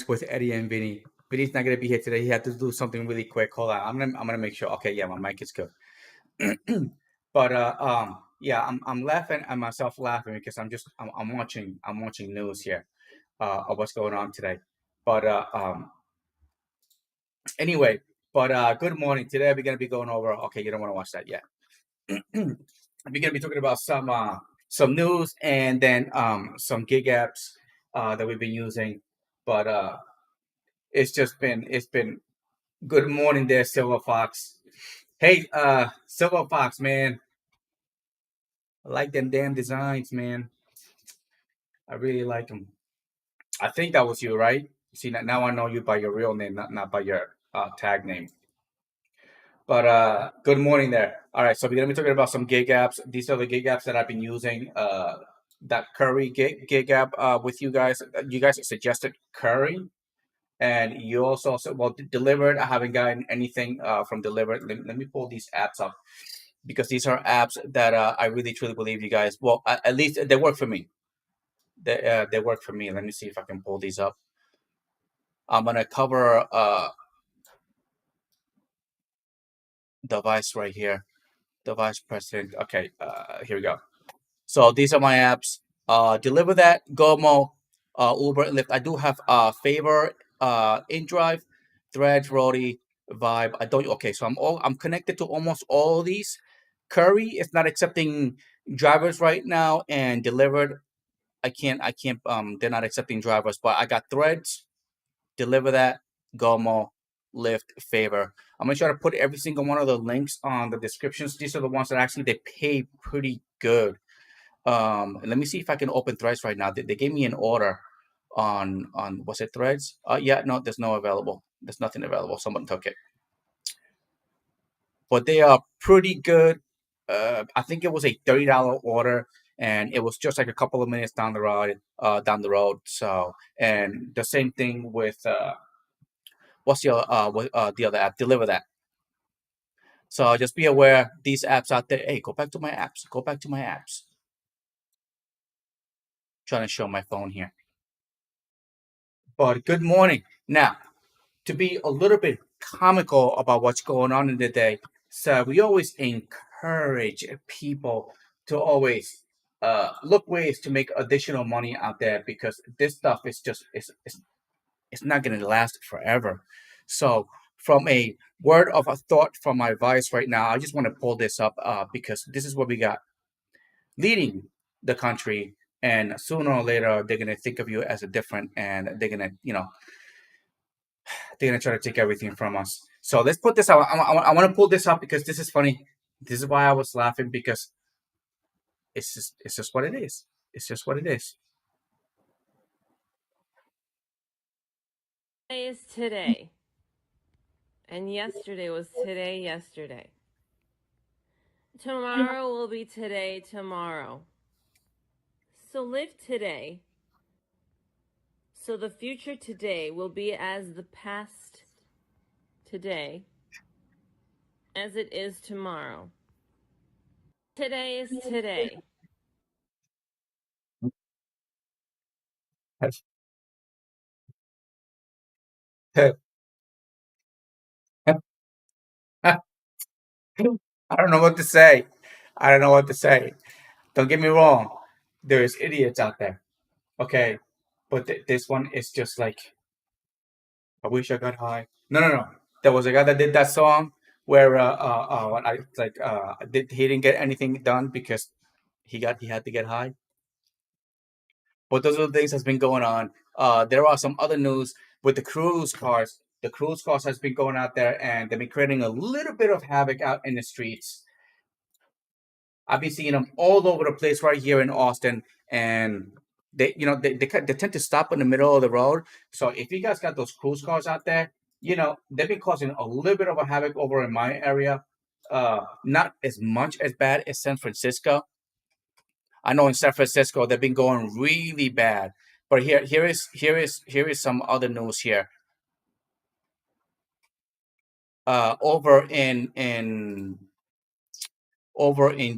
with Eddie and Vinny. Vinny's not gonna be here today. He had to do something really quick. Hold on, I'm gonna make sure. Okay, yeah, my mic is good. But yeah, I'm laughing at myself laughing because I'm watching news here of what's going on today. But anyway, but good morning. Today we're gonna be going over. Okay, you don't want to watch that yet. We're gonna be talking about some news and then some gig apps that we've been using. But it's been good morning there, Silver Fox. Hey, Silver Fox, man. I like them damn designs, man. I really like them. I think that was you, right? See, now I know you by your real name, not by your tag name. But good morning there. All right, so we're gonna be talking about some gig apps. These are the gig apps that I've been using. That Curry gig app with you guys. You guys suggested Curry, and you also said, well, Delivered. I haven't gotten anything from Delivered. Let me pull these apps up because these are apps that I really truly believe you guys. Well, at least they work for me. They work for me. Let me see if I can pull these up. I'm gonna cover the vice right here. The vice president. Okay, here we go. So these are my apps. Deliver that, Gomo, Uber, and Lyft. I do have Favor, InDrive, Threads, Rody, Vibe. I don't. Okay, so I'm connected to almost all of these. Curry is not accepting drivers right now, and Delivered. I can't. They're not accepting drivers, but I got Threads, Deliver that, Gomo, Lyft, Favor. I'm gonna try to put every single one of the links on the descriptions. These are the ones that actually they pay pretty good. Let me see if I can open Threads right now. They gave me an order on was it Threads? Yeah, no, there's no available. There's nothing available. Someone took it, but they are pretty good. I think it was a $30 order, and it was just like a couple of minutes down the road. Down the road. So, and the same thing with the other app? Deliver that. So just be aware these apps out there. Hey, go back to my apps. Go back to my apps. Trying to show my phone here. But good morning. Now, to be a little bit comical about what's going on in the day, so we always encourage people to always look ways to make additional money out there because this stuff is just it's not going to last forever. So, from a word of a thought from my vice right now, I just want to pull this up because this is what we got leading the country, and sooner or later they're going to think of you as a different, and they're going to they're gonna try to take everything from us. So let's put this out. I want to pull this up because this is funny. This is why I was laughing because it's just what it is. It's just what it is. Today is today. And yesterday was today, yesterday. Tomorrow will be today, tomorrow. So live today. So the future today will be as the past today, as it is tomorrow. Today is today. I don't know what to say. I don't know what to say. Don't get me wrong. There's idiots out there. Okay, but this one is just like I wish I got high. No, no, no. There was a guy that did that song where when I like he didn't get anything done because he had to get high. But those are the things that's been going on. There are some other news with the cruise cars. The cruise cars has been going out there and they've been creating a little bit of havoc out in the streets. I've been seeing them all over the place right here in Austin, and they tend to stop in the middle of the road. So if you guys got those cruise cars out there, they've been causing a little bit of a havoc over in my area. Not as much as bad as San Francisco. I know in San Francisco they've been going really bad. But here is some other news here. Over in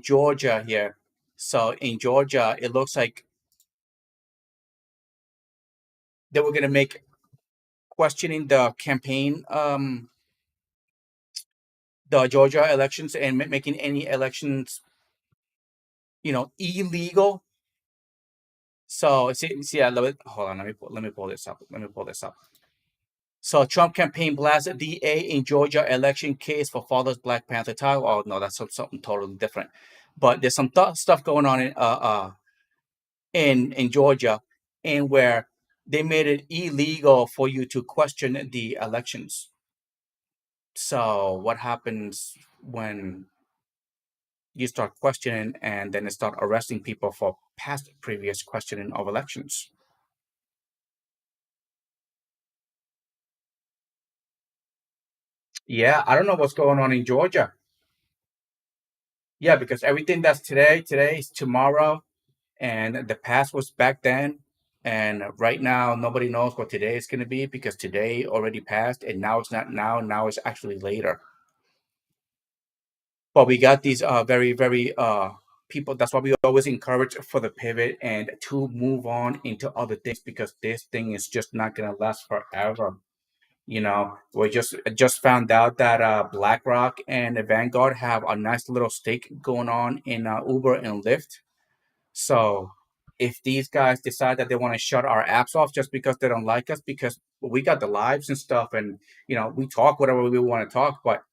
Georgia here. So in Georgia, it looks like they were gonna make questioning the campaign, the Georgia elections, and making any elections, illegal. So see, hold on, let me pull this up. Let me pull this up. So Trump campaign blasts DA in Georgia election case for father's Black Panther title. Oh no, that's something totally different. But there's some stuff going on in Georgia, and where they made it illegal for you to question the elections. So what happens when you start questioning and then they start arresting people for past previous questioning of elections? Yeah, I don't know what's going on in Georgia. Yeah, because everything that's today is tomorrow, and the past was back then. And right now, nobody knows what today is going to be because today already passed, and now it's not now. Now it's actually later. But we got these very, very people. That's why we always encourage for the pivot and to move on into other things because this thing is just not going to last forever. We just found out that BlackRock and Vanguard have a nice little stake going on in Uber and Lyft. So if these guys decide that they want to shut our apps off just because they don't like us, because we got the lives and stuff, and we talk whatever we want to talk, but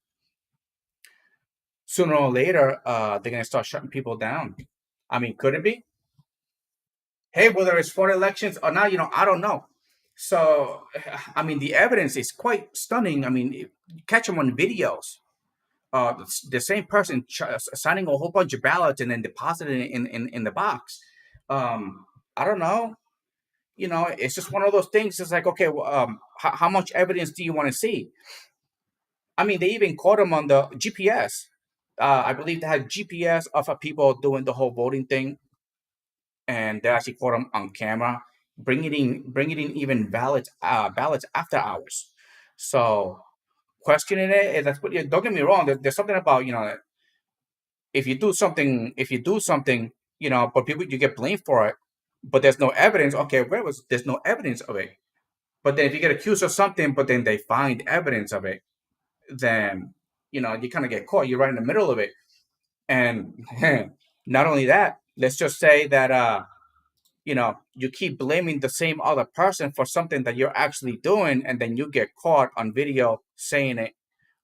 sooner or later, they're gonna start shutting people down. I mean, could it be? Hey, whether it's for elections or not, I don't know. So, I mean, the evidence is quite stunning. I mean, you catch them on videos. The same person signing a whole bunch of ballots and then depositing it in the box. I don't know. It's just one of those things. It's like, okay, well, how much evidence do you want to see? I mean, they even caught him on the GPS. I believe they had GPS of people doing the whole voting thing, and they actually caught him on camera, bringing in even ballots after hours. So questioning it, that's what. Don't get me wrong. There's something about if you do something, but people you get blamed for it, but there's no evidence. Okay, there's no evidence of it? But then if you get accused of something, but then they find evidence of it, then you kind of get caught. You're right in the middle of it. And not only that, let's just say that you keep blaming the same other person for something that you're actually doing, and then you get caught on video saying it.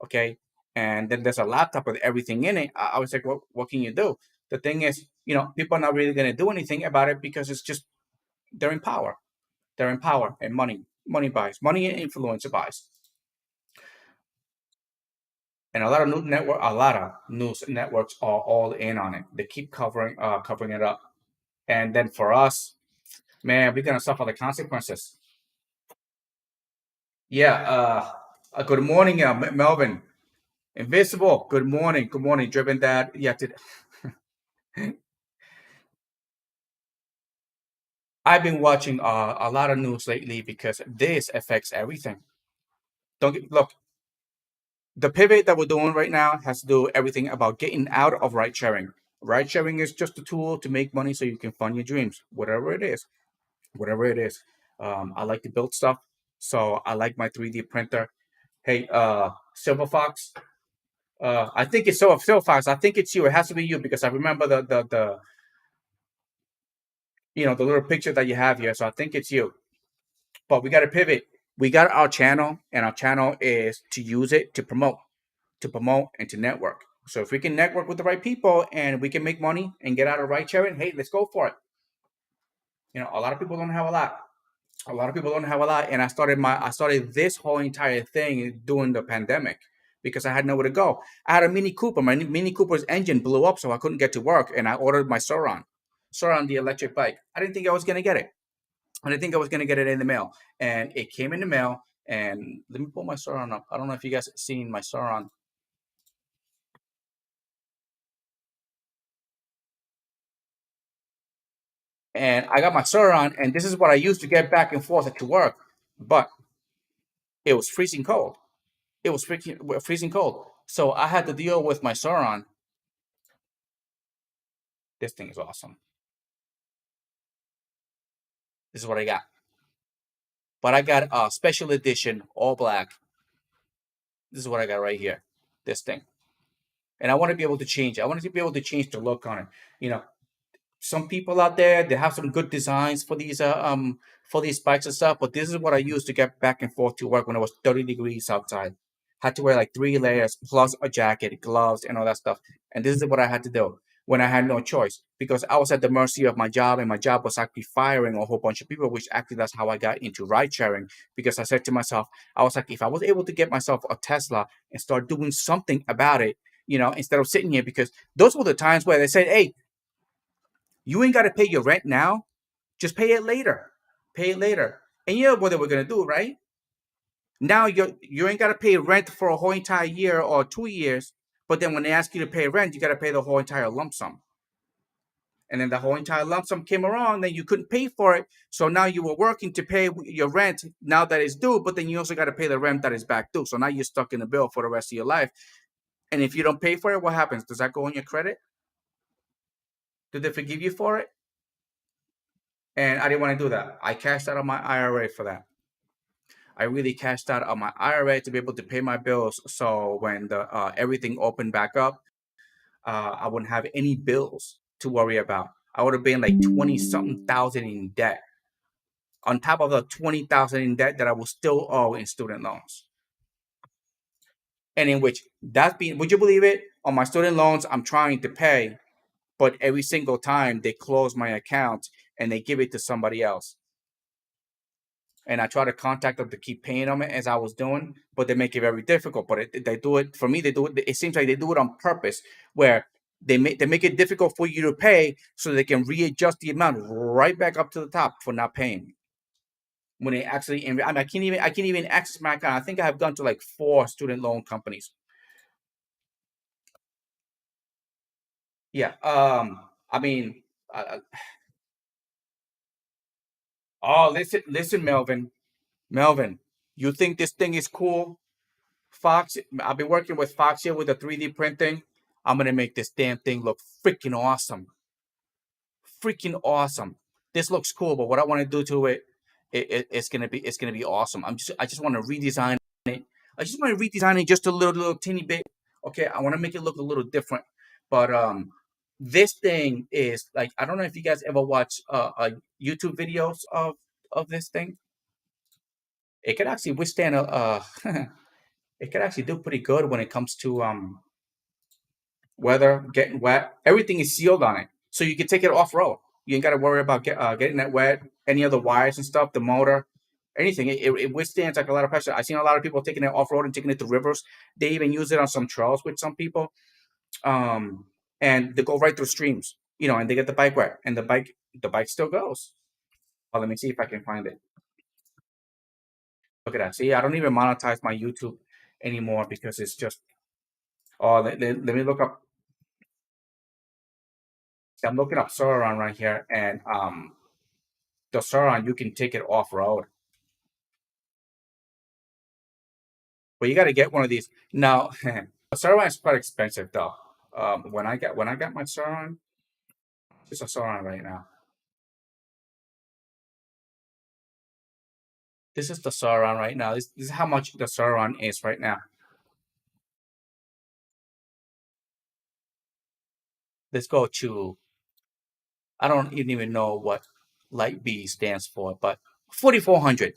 Okay, and then there's a laptop with everything in it. I was like, what can you do? The thing is, people are not really going to do anything about it because it's just they're in power. They're in power, and money buys, money and influence buys. And a lot of news networks are all in on it. They keep covering it up. And then for us, man, we're gonna suffer the consequences. Yeah. Good morning, Melvin. Invisible. Good morning. Good morning, Driven Dad. Yeah. I've been watching a lot of news lately because this affects everything. Look. The pivot that we're doing right now has to do everything about getting out of ride sharing. Ride sharing is just a tool to make money so you can fund your dreams, whatever it is. Whatever it is. I like to build stuff, so I like my 3D printer. Hey, Silver Fox. I think it's Silver Fox. I think it's you. It has to be you because I remember the little picture that you have here. So I think it's you. But we got to pivot. We got our channel, and our channel is to use it to promote and to network. So if we can network with the right people and we can make money and get out of ride sharing, hey, let's go for it. A lot of people don't have a lot. A lot of people don't have a lot, and I started this whole entire thing during the pandemic because I had nowhere to go. I had a Mini Cooper. My Mini Cooper's engine blew up, so I couldn't get to work, and I ordered my Sauron, the electric bike. I didn't think I was gonna get it. I didn't think I was gonna get it in the mail, and it came in the mail. And let me pull my Sauron up. I don't know if you guys have seen my Sauron. And I got my Sauron, and this is what I used to get back and forth to work. But it was freezing cold. It was freezing cold. So I had to deal with my Sauron. This thing is awesome. This is what I got. but I got a special edition, all black. This is what I got right here. This thing. And I want to be able to change it. I want to be able to change the look on it. You know, some people out there, they have some good designs for these bikes and stuff, but this is what I used to get back and forth to work when it was 30 degrees outside. Had to wear like 3 layers plus a jacket, gloves, and all that stuff. And this is what I had to do when I had no choice, because I was at the mercy of my job, and my job was actually firing a whole bunch of people, which actually that's how I got into ride sharing. Because I said to myself, I was like, if I was able to get myself a Tesla and start doing something about it, instead of sitting here, because those were the times where they said, hey, you ain't got to pay your rent now. Just pay it later. Pay it later. And you know what they were going to do, right? Now you ain't got to pay rent for a whole entire year or 2 years. But then when they ask you to pay rent, you got to pay the whole entire lump sum. And then the whole entire lump sum came around, then you couldn't pay for it. So now you were working to pay your rent now that it's due, but then you also got to pay the rent that is back due. So now you're stuck in the bill for the rest of your life. And if you don't pay for it, what happens? Does that go on your credit? Did they forgive you for it? And I didn't want to do that. I cashed out of my IRA for that. I really cashed out on my IRA to be able to pay my bills. So when the everything opened back up, I wouldn't have any bills to worry about. I would have been like 20 something thousand in debt, on top of the 20,000 in debt that I will still owe in student loans. And in which that's being, would you believe it? On my student loans, I'm trying to pay, but every single time they close my account and they give it to somebody else. And I try to contact them to keep paying them as I was doing, but they make it very difficult. But they do it for me. They do it. It seems like they do it on purpose, where they make it difficult for you to pay, so they can readjust the amount right back up to the top for not paying. When they actually, I mean, I can't even access my account. I think I have gone to like 4 student loan companies. Yeah. I mean, uh, oh, listen, Melvin. You think this thing is cool? Fox, I've been working with Fox here with the 3D printing. I'm gonna make this damn thing look freaking awesome. Freaking awesome. This looks cool, but what I want to do to it, it's gonna be awesome. I just want to redesign it. I just want to redesign it just a little teeny bit. Okay, I want to make it look a little different. But this thing is like, I don't know if you guys ever watch YouTube videos of this thing. It could actually withstand a it could actually do pretty good when it comes to weather, getting wet. Everything is sealed on it, so you can take it off road. You ain't got to worry about getting that wet. Any of the wires and stuff, the motor, anything. It withstands like a lot of pressure. I've seen a lot of people taking it off road and taking it to rivers. They even use it on some trails with some people, um, and they go right through streams. And they get the bike wet, and the bike still goes. Oh, let me see if I can find it. Look at that. See, I don't even monetize my YouTube anymore because it's just. Oh, let me look up. I'm looking up Sauron right here, and the Sauron, you can take it off road, but you got to get one of these. Now, the Sauron is quite expensive though. When I got my Sauron, it's a Sauron right now. This is the Sauron right now. This is how much the Sauron is right now. Let's go to. I don't even know what Light B stands for, but 4,400.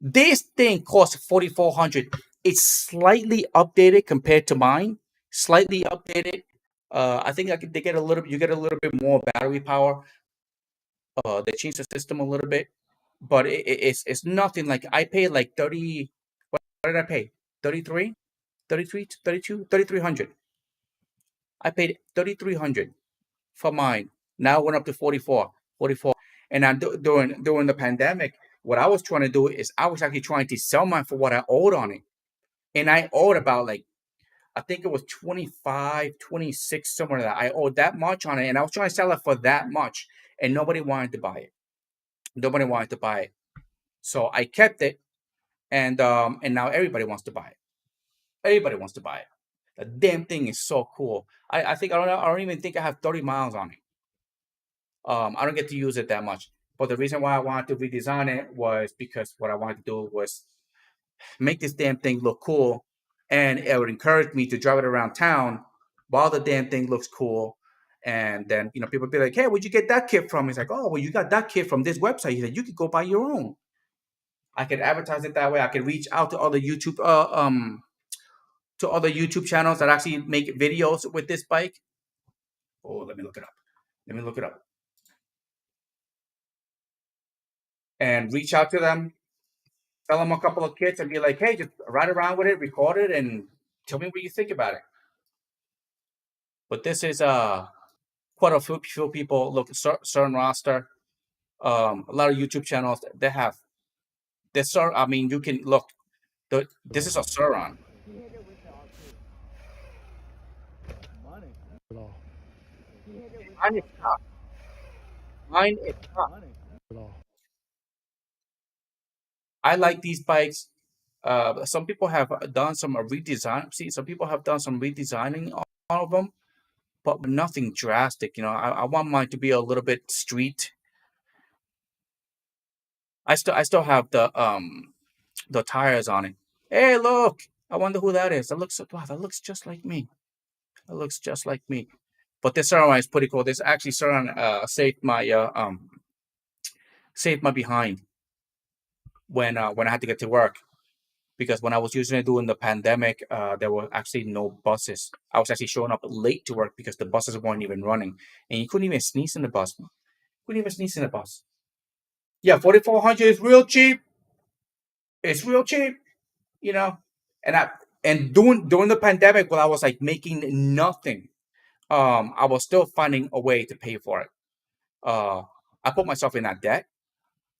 This thing costs 4,400. It's slightly updated compared to mine. Slightly updated. I think they get a little. You get a little bit more battery power. They changed the system a little bit, but it's nothing like I paid like 30. What did I pay? 33, 33, 32, 3,300. I paid 3,300 for mine. Now it went up to 44, 44. And during the pandemic, what I was trying to do is I was actually trying to sell mine for what I owed on it. And I owed about like, I think it was 25, 26, somewhere like that. I owed that much on it. And I was trying to sell it for that much. And nobody wanted to buy it. Nobody wanted to buy it. So I kept it. And now everybody wants to buy it. Everybody wants to buy it. The damn thing is so cool. I think I don't even think I have 30 miles on it. I don't get to use it that much. But the reason why I wanted to redesign it was because what I wanted to do was make this damn thing look cool, and it would encourage me to drive it around town while the damn thing looks cool. And then people be like, "Hey, where'd you get that kit from?" He's like, "Oh, well, you got that kit from this website." He said, "You could go buy your own." I could advertise it that way. I could reach out to other YouTube channels that actually make videos with this bike. Oh, let me look it up. Let me look it up and reach out to them. Tell them a couple of kits and be like, "Hey, just ride around with it, record it, and tell me what you think about it." But this is quite a few people. Look, certain roster. A lot of YouTube channels they have this. I mean, you can look. This is a Suron. Mine is tough. Mine is tough. I like these bikes. Some people have done some redesign. See, some people have done some redesigning on of them, but nothing drastic. I want mine to be a little bit street. I still have the tires on it. Hey, look! I wonder who that is. Wow, that looks just like me. That looks just like me. But this Saran is pretty cool. This actually Saran saved my behind when I had to get to work, because when I was using it during the pandemic, there were actually no buses. I was actually showing up late to work because the buses weren't even running, and you couldn't even sneeze in the bus. Couldn't even sneeze in the bus. Yeah, 4,400 is real cheap. It's real cheap, you know. And during the pandemic, when I was like making nothing, I was still finding a way to pay for it. Uh, I put myself in that debt,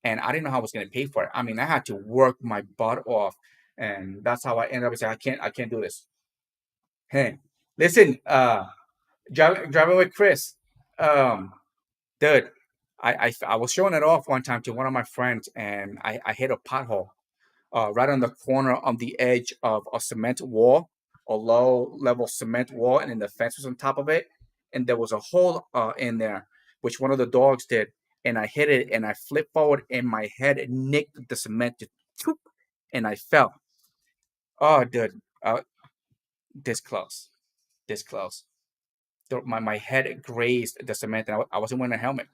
and I didn't know how I was going to pay for it. I mean, I had to work my butt off, and that's how I ended up saying, I can't do this. Hey, listen, driving with Chris, um, dude, I was showing it off one time to one of my friends, and I hit a pothole right on the corner on the edge of a cement wall, a low level cement wall, and then the fence was on top of it, and there was a hole in there, which one of the dogs did, and I hit it, and I flipped forward, and my head nicked the cement, just, whoop, and I fell. Oh, dude, this close, this close. My head grazed the cement, and I wasn't wearing a helmet.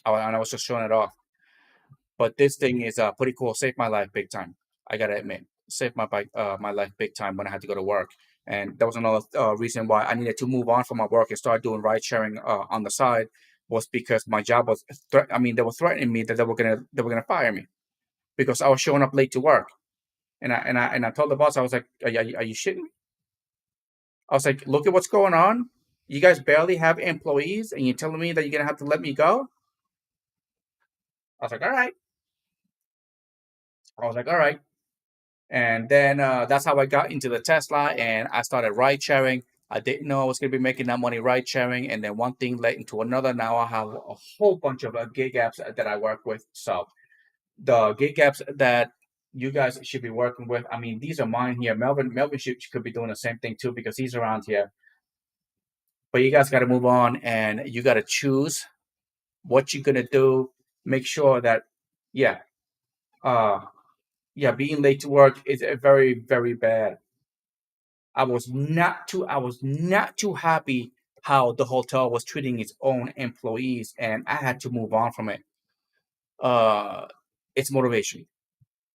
And I was just showing it off. But this thing is pretty cool. Saved my life big time. I gotta admit, saved my life big time when I had to go to work. And that was another reason why I needed to move on from my work and start doing ride sharing on the side, was because my job was. I mean, they were threatening me that they were gonna fire me because I was showing up late to work. And I told the boss, I was like, "Are you shitting me?" I was like, "Look at what's going on. You guys barely have employees, and you're telling me that you're gonna have to let me go?" I was like, "All right." I was like, "All right." And then that's how I got into the Tesla, and I started ride sharing. I didn't know I was going to be making that money ride sharing. And then one thing led into another. Now I have a whole bunch of gig apps that I work with. So the gig apps that you guys should be working with, I mean, these are mine here. Melvin could be doing the same thing too, because he's around here. But you guys got to move on, and you got to choose what you're going to do. Make sure that, yeah, uh, yeah, being late to work is a very, very bad. I was not too happy how the hotel was treating its own employees, and I had to move on from it. Uh, it's motivation,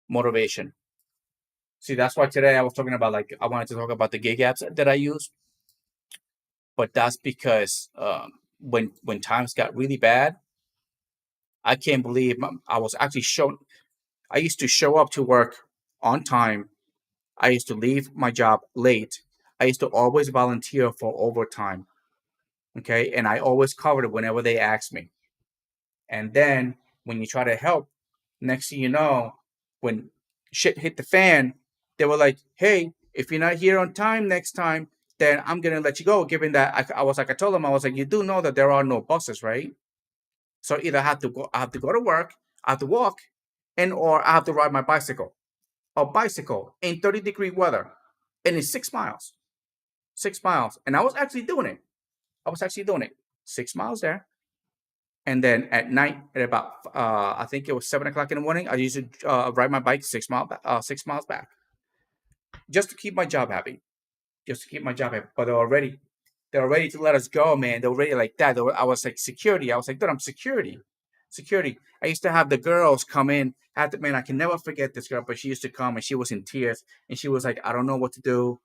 motivation. See, that's why today I was talking about, like, I wanted to talk about the gig apps that I use, but that's because when times got really bad, I can't believe I was actually shown. I used to show up to work on time. I used to leave my job late. I used to always volunteer for overtime. Okay. And I always covered it whenever they asked me. And then when you try to help, next thing you know, when shit hit the fan, they were like, "Hey, if you're not here on time next time, then I'm gonna let you go." Given that I told them, I was like, "You do know that there are no buses, right? So either I have to go to work, I have to walk, and or I have to ride my bicycle. A bicycle in 30-degree weather, and it's 6 miles, 6 miles." And I was actually doing it. 6 miles there, And then at night, at about I think it was 7 o'clock in the morning, I used to ride my bike 6 miles back, just to keep my job happy, just to keep my job happy. But they're ready to let us go, man. They're ready like that. I was like security. I was like, dude, I'm security, security. I used to have the girls come in. Man, I can never forget this girl, but she used to come and she was in tears and she was like, I don't know what to do.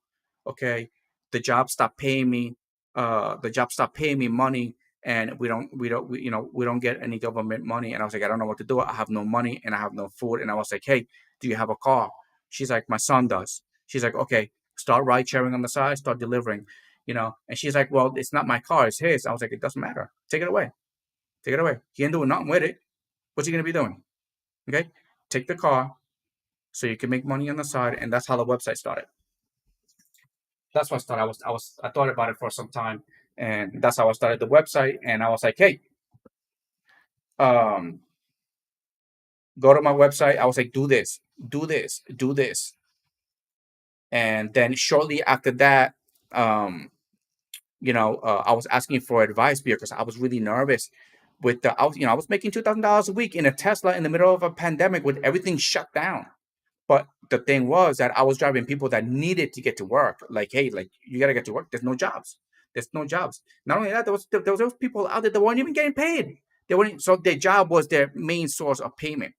Okay, the job stopped paying me. The job stopped paying me money, and we don't get any government money. And I was like, I don't know what to do. I have no money and I have no food. And I was like, hey, do you have a car? She's like, my son does. She's like, okay, start ride sharing on the side, start delivering. And she's like, well, it's not my car, it's his. I was like, it doesn't matter. Take it away. Take it away. He ain't doing nothing with it. What's he gonna be doing? Okay. Take the car so you can make money on the side. And that's how the website started. That's what I started. I thought about it for some time. And that's how I started the website. And I was like, hey, um, go to my website. I was like, do this, do this, do this. And then shortly after that, um, I was asking for advice because I was really nervous I was making $2,000 a week in a Tesla in the middle of a pandemic with everything shut down. But the thing was that I was driving people that needed to get to work. Like, hey, like you got to get to work. There's no jobs. There's no jobs. Not only that, there was those people out there that weren't even getting paid. They weren't, so their job was their main source of payment,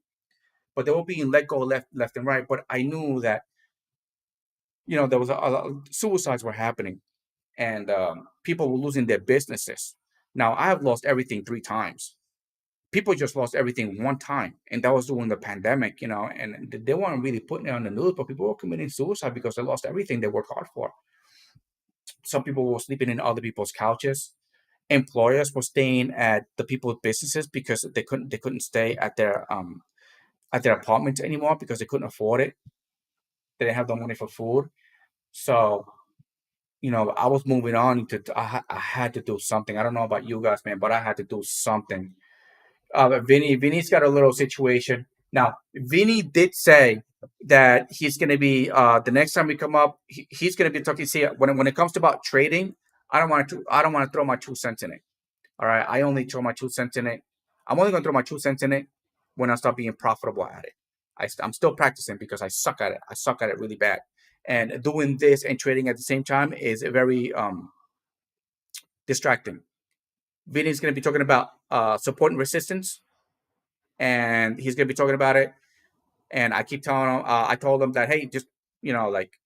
but they were being let go left and right. But I knew that there was suicides were happening, and people were losing their businesses. Now, I have lost everything 3 times. People just lost everything one time, and that was during the pandemic, and they weren't really putting it on the news, but people were committing suicide because they lost everything they worked hard for. Some people were sleeping in other people's couches. Employers were staying at the people's businesses because they couldn't stay at their apartments anymore because they couldn't afford it. They didn't have the money for food. So I was moving on I had to do something. I don't know about you guys, man, but I had to do something. Vinny's got a little situation. Now, Vinny did say that he's going to be, the next time we come up, he's going to be talking. See, when it comes to about trading, I don't want to throw my 2 cents in it. All right. I only throw my 2 cents in it. I'm only going to throw my 2 cents in it when I start being profitable at it. I'm still practicing because I suck at it. I suck at it really bad. And doing this and trading at the same time is very distracting. Vinny's going to be talking about support and resistance, and he's going to be talking about it. And I keep telling him, I told him that, hey, just like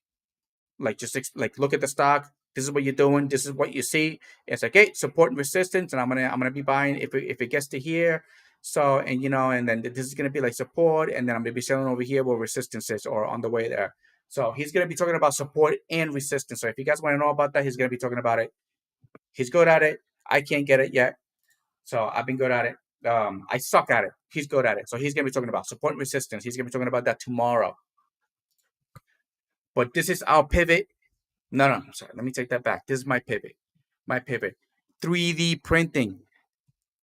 look at the stock. This is what you're doing. This is what you see. It's like, hey, support and resistance, and I'm gonna be buying if it gets to here. So and then this is gonna be like support, and then I'm gonna be selling over here where resistance is, or on the way there. So he's gonna be talking about support and resistance. So if you guys want to know about that, he's gonna be talking about it. He's good at it. I can't get it yet, so I've been good at it. I suck at it. He's good at it. So he's gonna be talking about support and resistance. He's gonna be talking about that tomorrow. But this is our pivot. No, no, I'm sorry. Let me take that back. This is my pivot. My pivot. 3D printing.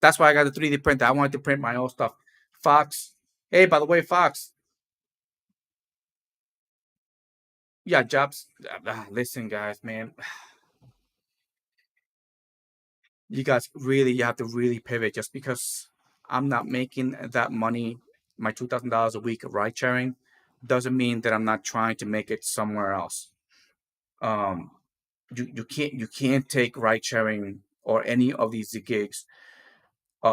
That's why I got the 3D printer. I wanted to print my own stuff. Fox. Hey, by the way, Fox. Yeah, jobs. Listen, guys, man. You have to really pivot just because I'm not making that money, my $2,000 a week of ride sharing, doesn't mean that I'm not trying to make it somewhere else. Um, you can't take ride sharing or any of these gigs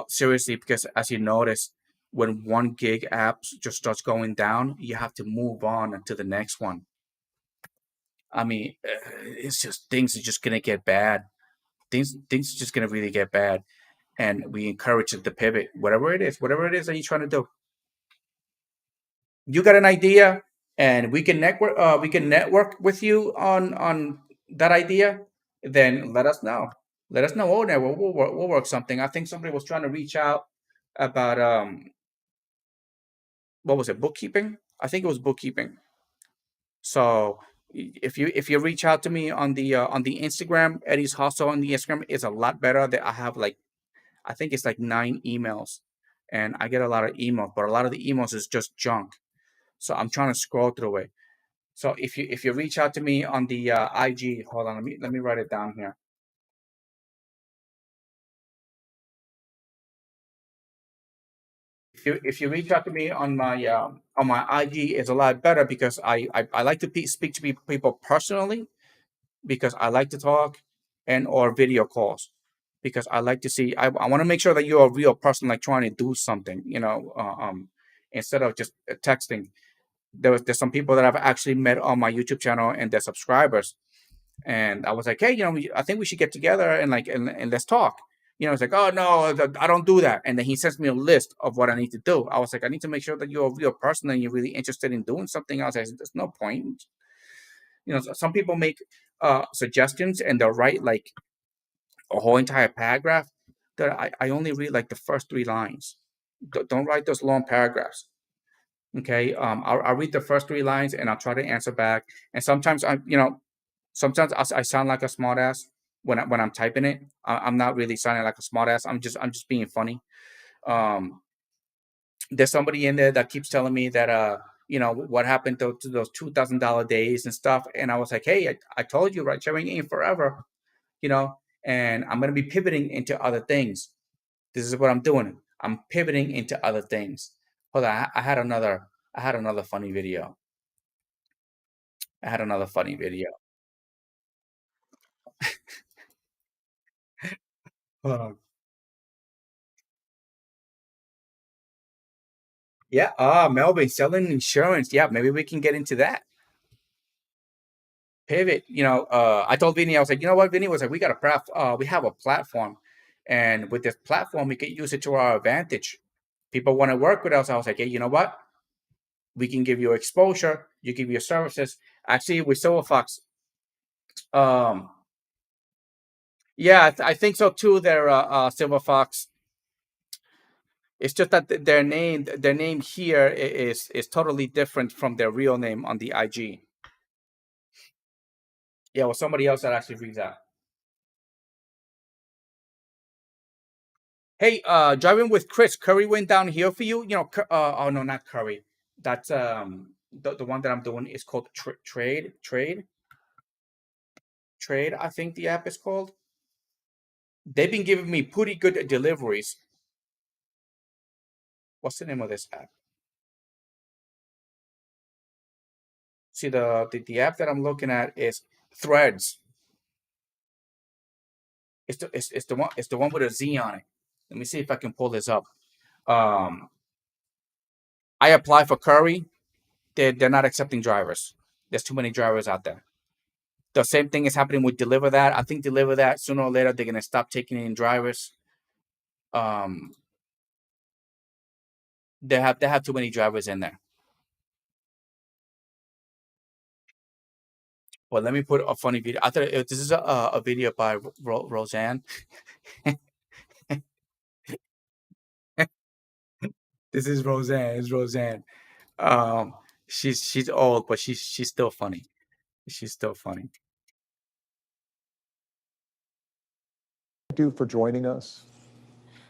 seriously, because as you notice, when one gig app just starts going down, you have to move on to the next one. I mean, it's just things are just gonna get bad. Things are just gonna really get bad, and we encourage it to pivot, whatever it is that you're trying to do. You got an idea, and we can network. We can network with you on that idea. Then let us know. Let us know. Oh, there we'll work something. I think somebody was trying to reach out about what was it, bookkeeping? I think it was bookkeeping. So if you reach out to me on the Instagram, Eddie's Hustle on the Instagram is a lot better. That I have like, I think it's like 9 emails, and I get a lot of emails, but a lot of the emails is just junk. So I'm trying to scroll through it. So if you reach out to me on the IG, hold on, let me write it down here. if you reach out to me on my IG, it's a lot better because I like to speak to people personally because I like to talk and or video calls because I like to see I want to make sure that you're a real person like trying to do something, instead of just texting. There's some people that I've actually met on my YouTube channel and they're subscribers, and I was like, hey, I think we should get together and and let's talk. It's like, oh no, I don't do that. And then he sends me a list of what I need to do. I was like, I need to make sure that you're a real person and you're really interested in doing something else. I said, there's no point. Some people make suggestions and they'll write like a whole entire paragraph that I only read like the first three lines. Don't write those long paragraphs. Okay. I'll read the first three lines and I'll try to answer back. And sometimes I sound like a smartass when I'm typing it. I'm not really sounding like a smartass. I'm just being funny. Um, there's somebody in there that keeps telling me that what happened to those $2,000 days and stuff, and I was like, hey, I told you, right? Sharing ain't forever, you know. And I'm gonna be pivoting into other things. This is what I'm doing. I'm pivoting into other things. Hold on, I had another funny video. I had another funny video. Hold. Yeah. Melvin selling insurance. Yeah, maybe we can get into that. Pivot. I told Vinny, I was like, you know what? Vinny was like, we have a platform, and with this platform, we can use it to our advantage. People want to work with us. I was like, hey, you know what? We can give you exposure. You give your services. Actually, with Silver Fox, um, yeah, I think so too. They're Silver Fox. It's just that their name here is totally different from their real name on the IG. Yeah, well, somebody else that actually reads that. Hey, driving with Chris, Curry went down here for you. Oh no, not Curry. That's the one that I'm doing is called Trade. I think the app is called. They've been giving me pretty good deliveries. What's the name of this app? See the app that I'm looking at is Threads. It's the one with a Z on it. Let me see if I can pull this up. Um, I apply for Curry. They're not accepting drivers. There's too many drivers out there. The same thing is happening with Deliver That. I think Deliver That sooner or later they're gonna stop taking in drivers. Um, they have too many drivers in there. Well, let me put a funny video. I thought this is a video by Roseanne. This is Roseanne. It's Roseanne. Um, she's old, but she's still funny. She's still funny. Thank you for joining us.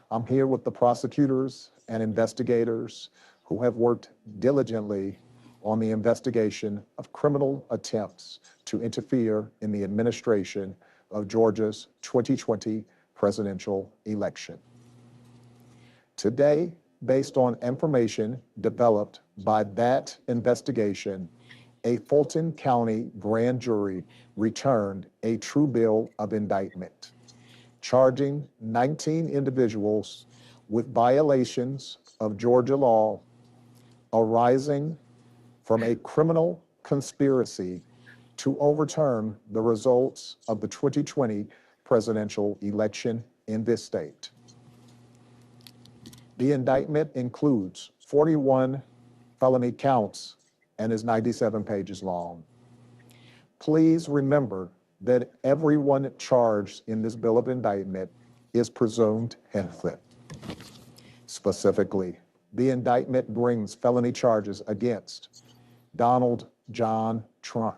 I'm here with the prosecutors and investigators who have worked diligently on the investigation of criminal attempts to interfere in the administration of Georgia's 2020 presidential election. Today, based on information developed by that investigation, a Fulton County grand jury returned a true bill of indictment, charging 19 individuals with violations of Georgia law arising from a criminal conspiracy to overturn the results of the 2020 presidential election in this state. The indictment includes 41 felony counts and is 97 pages long. Please remember that everyone charged in this bill of indictment is presumed innocent. Specifically, the indictment brings felony charges against Donald John Trump.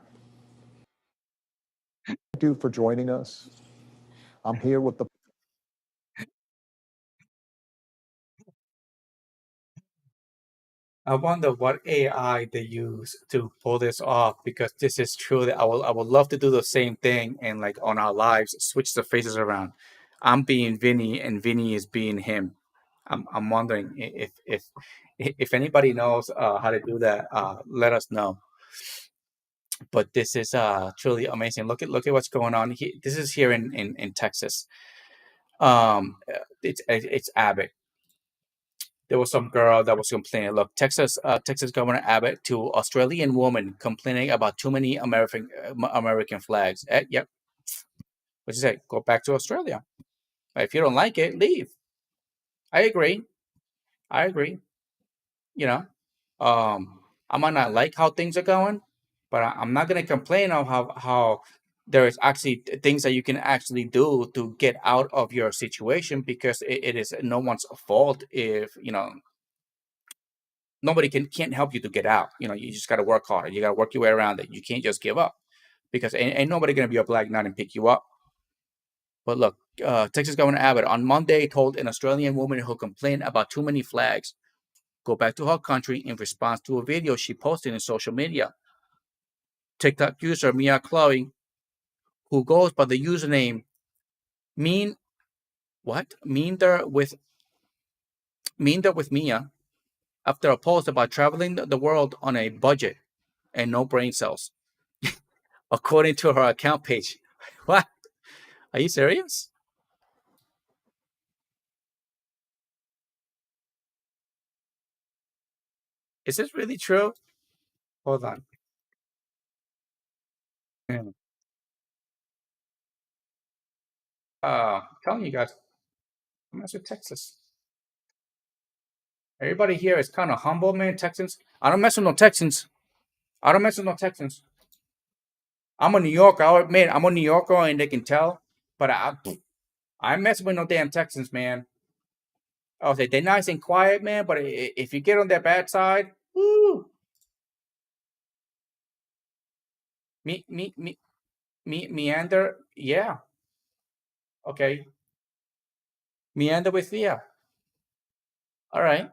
Thank you for joining us. I'm here with the I wonder what AI they use to pull this off because this is true that I would love to do the same thing and like on our lives switch the faces around. I'm being Vinny and Vinny is being him. I'm wondering if anybody knows how to do that. Let us know. But this is truly amazing. Look at what's going on. This is here in Texas. It's Abbott. There was some girl that was complaining. Look, Texas Governor Abbott to Australian woman complaining about too many American flags. Yep. What you say? Go back to Australia. If you don't like it, leave. I agree. I agree. You know, I might not like how things are going, but I'm not gonna complain of how there is actually things that you can actually do to get out of your situation, because it is no one's fault if nobody can't help you to get out. You just got to work harder. You got to work your way around it. You can't just give up, because ain't nobody gonna be a black knight and pick you up. But look, Texas Governor Abbott on Monday told an Australian woman who complained about too many flags go back to her country in response to a video she posted in social media. TikTok user Mia Chloe, who goes by the username mean what meander with Mia, after a post about traveling the world on a budget and no brain cells, according to her account page. What? Are you serious? Is this really true? Hold on. I'm telling you guys, I'm messing with Texas. Everybody here is kind of humble, man. Texans. I don't mess with no Texans. I don't mess with no Texans. I'm a New Yorker. I'll admit, I'm a New Yorker, and they can tell. But I mess with no damn Texans, man. I'll say they're nice and quiet, man. But if you get on their bad side, woo, meander, yeah, okay, meander with yeah. All right.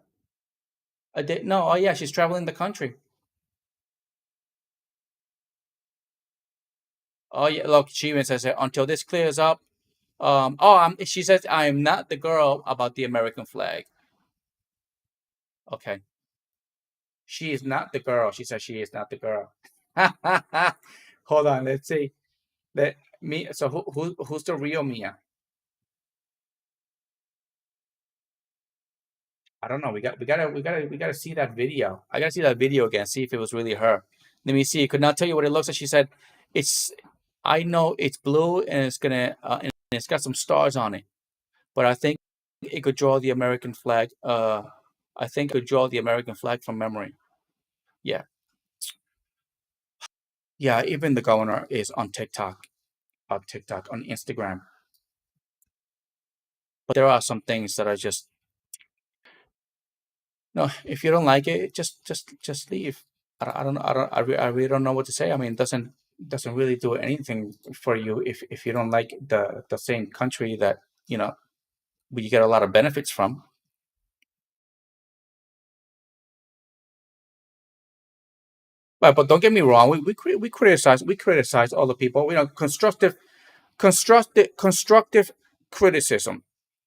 I did no. Oh yeah, she's traveling the country. Oh yeah, look, she even says it, until this clears up. She says I am not the girl about the American flag. Okay, she is not the girl. She says she is not the girl. Hold on, let's see. That me. So who's the real Mia? I don't know. We gotta see that video. I gotta see that video again. See if it was really her. Let me see. Could not tell you what it looks like. She said, "It's. I know it's blue and and it's got some stars on it, but I think it could draw the American flag. I think it could draw the American flag from memory. Yeah, yeah. Even the governor is on TikTok, on Instagram. But there are some things that are just no. If you don't like it, just leave. I really don't know what to say. I mean, it doesn't really do anything for you if you don't like the same country that you know you get a lot of benefits from. But don't get me wrong. We criticize all the people. Constructive criticism.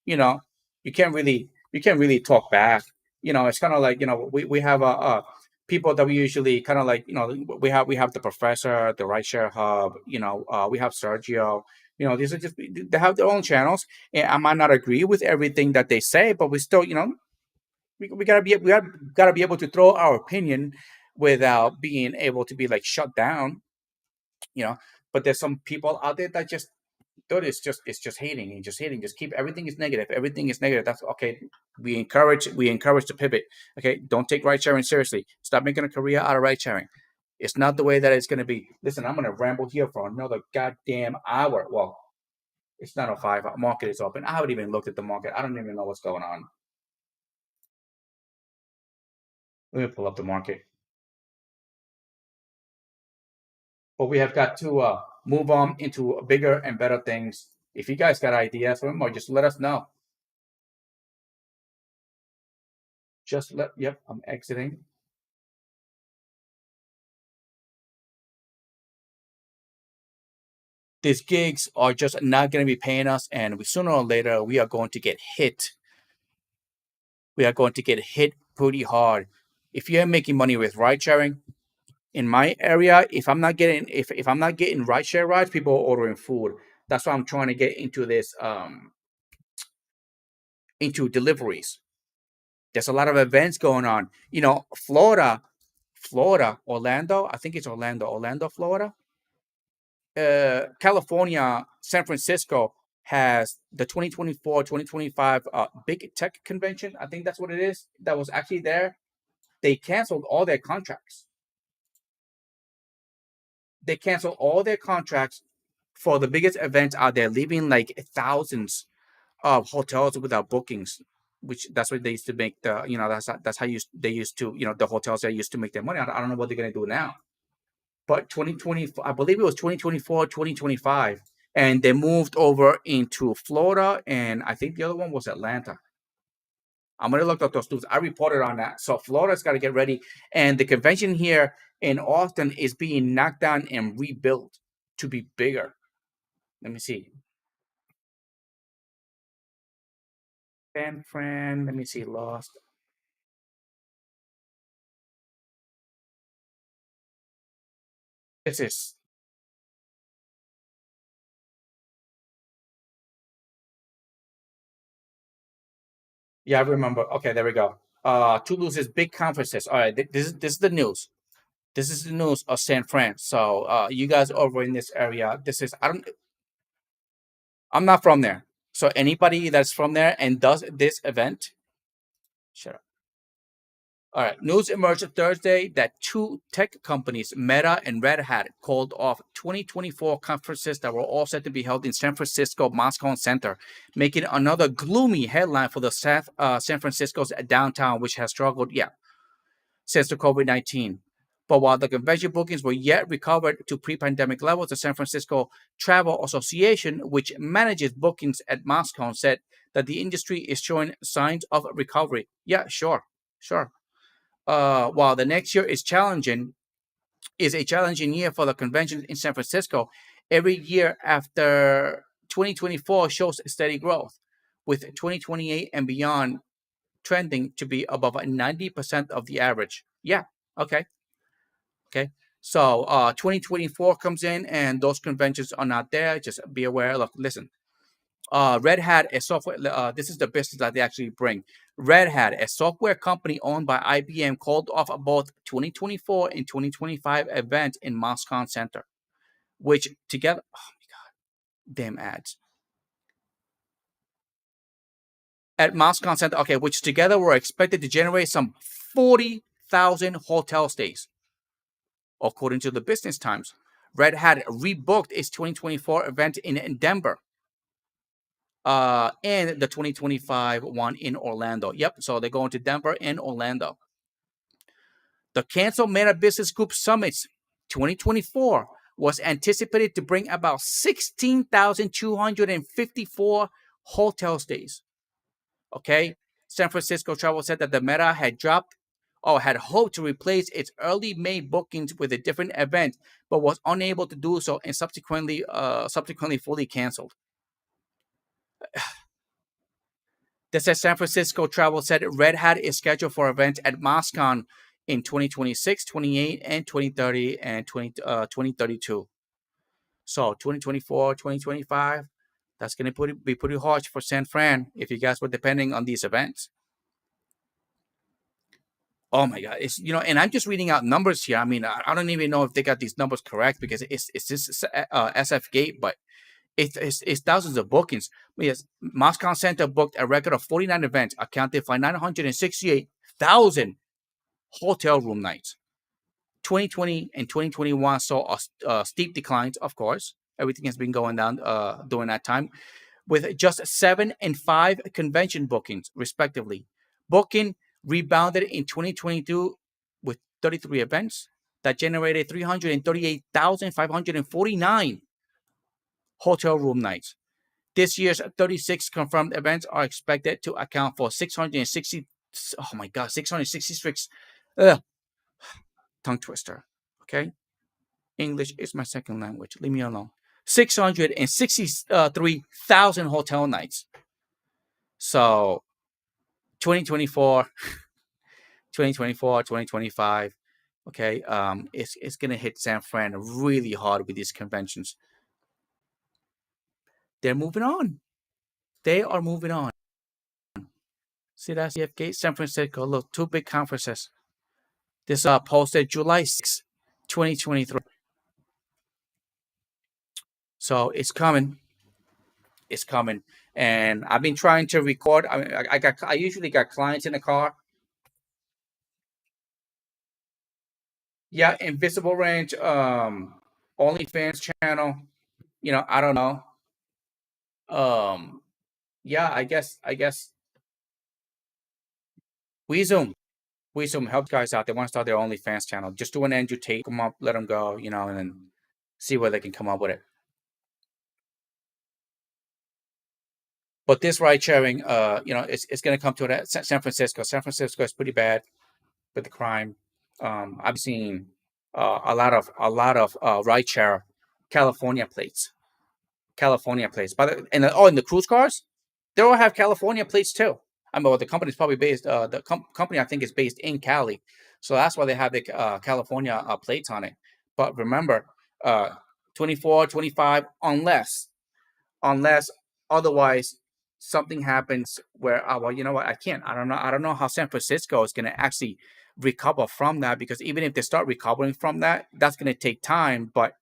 You know, you can't really talk back. It's kind of like we have people that we usually kind of like. We have the professor, the Right Share Hub. We have Sergio. These are just they have their own channels, and I might not agree with everything that they say, but we still we gotta be able to throw our opinion without being able to be like shut down. You know, but there's some people out there that just dude, it's just hating and just hating. Just keep everything is negative. Everything is negative. That's okay. We encourage to pivot. Okay, don't take ride sharing seriously. Stop making a career out of ride sharing. It's not the way that it's gonna be. Listen, I'm gonna ramble here for another goddamn hour. Well, it's not a 5. Market is open. I haven't even looked at the market. I don't even know what's going on. Let me pull up the market. But we have got to move on into bigger and better things. If you guys got ideas for them, or just let us know. Yep, I'm exiting. These gigs are just not going to be paying us, and sooner or later we are going to get hit we are going to get hit pretty hard. If you're making money with ride sharing, in my area, if I'm not getting ride share rides, people are ordering food. That's why I'm trying to get into this into deliveries. There's a lot of events going on. Florida, Orlando. I think it's Orlando, Florida. California, San Francisco has the 2024-2025 big tech convention. I think that's what it is. That was actually there. They canceled all their contracts. They canceled all their contracts for the biggest events out there, leaving like thousands of hotels without bookings. Which that's what they used to make that's how they used to the hotels that used to make their money. I don't know what they're gonna do now. But 2020, I believe it was 2024, 2025, and they moved over into Florida, and I think the other one was Atlanta. I'm gonna look up those news. I reported on that. So Florida's got to get ready, and the convention here in Austin is being knocked down and rebuilt to be bigger. Let me see. San Fran. Let me see. Lost. This is. Yeah, I remember. Okay, there we go. Toulouse's big conferences. All right, this is the news. This is the news of San Fran. So you guys over in this area, this is I'm not from there. So anybody that's from there and does this event, shut up. All right. News emerged Thursday that two tech companies, Meta and Red Hat, called off 2024 conferences that were all set to be held in San Francisco Moscone Center, making another gloomy headline for the San Francisco's downtown, which has struggled, since the COVID-19. But while the convention bookings were yet recovered to pre-pandemic levels, the San Francisco Travel Association, which manages bookings at Moscone, said that the industry is showing signs of recovery. Yeah, sure. While the next year is a challenging year for the convention in San Francisco, every year after 2024 shows steady growth, with 2028 and beyond trending to be above 90% of the average. Yeah, okay. Okay. So 2024 comes in and those conventions are not there. Just be aware. Look, listen. Red Hat, a software. This is the business that they actually bring. Red Hat, a software company owned by IBM, called off both 2024 and 2025 events in Moscone Center, which together, oh my god, damn ads at Moscone Center. Okay, which together were expected to generate some 40,000 hotel stays. According to the Business Times, Red Hat rebooked its 2024 event in Denver and the 2025 one in Orlando. Yep, so they're going to Denver and Orlando. The canceled Meta Business Group Summits 2024 was anticipated to bring about 16,254 hotel stays. Okay, San Francisco Travel said that the Meta had had hoped to replace its early May bookings with a different event, but was unable to do so and subsequently fully canceled. This says San Francisco Travel said Red Hat is scheduled for events at Moscone in 2026, 28, and 2030 and 2032. So 2024, 2025, that's going to be pretty harsh for San Fran if you guys were depending on these events. Oh my God! It's and I'm just reading out numbers here. I mean, I don't even know if they got these numbers correct because it's this SF Gate, but it's thousands of bookings. Yes, Moscone Center booked a record of 49 events, accounted for 968,000 hotel room nights. 2020 and 2021 saw a steep declines. Of course, everything has been going down during that time, with just 7 and 5 convention bookings, respectively. Booking rebounded in 2022 with 33 events that generated 338,549 hotel room nights. This year's 36 confirmed events are expected to account for 660. Oh my God, 666. Tongue twister. Okay. English is my second language. Leave me alone. 663,000 hotel nights. So 2024, 2024, 2025. Okay, it's gonna hit San Fran really hard with these conventions. They're moving on. They are moving on. See that CFK, San Francisco. Look, two big conferences. This posted July 6, 2023. So it's coming. It's coming. And I've been trying to record. I usually got clients in the car. Yeah, Invisible Range, OnlyFans channel. I don't know. Yeah, I guess we Zoom. We Zoom help guys out. They want to start their OnlyFans channel. Just do an Andrew Tate, come up, let them go, and then see where they can come up with it. But this ride sharing, it's going to come to that San Francisco. San Francisco is pretty bad with the crime. I've seen a lot of ride share California plates. But in the cruise cars, they all have California plates too. I mean, well, the company's probably based. The company I think is based in Cali, so that's why they have the California plates on it. But remember, 24, 25, unless otherwise something happens where, well, you know what, I can't. I don't know how San Francisco is going to actually recover from that, because even if they start recovering from that, that's going to take time. But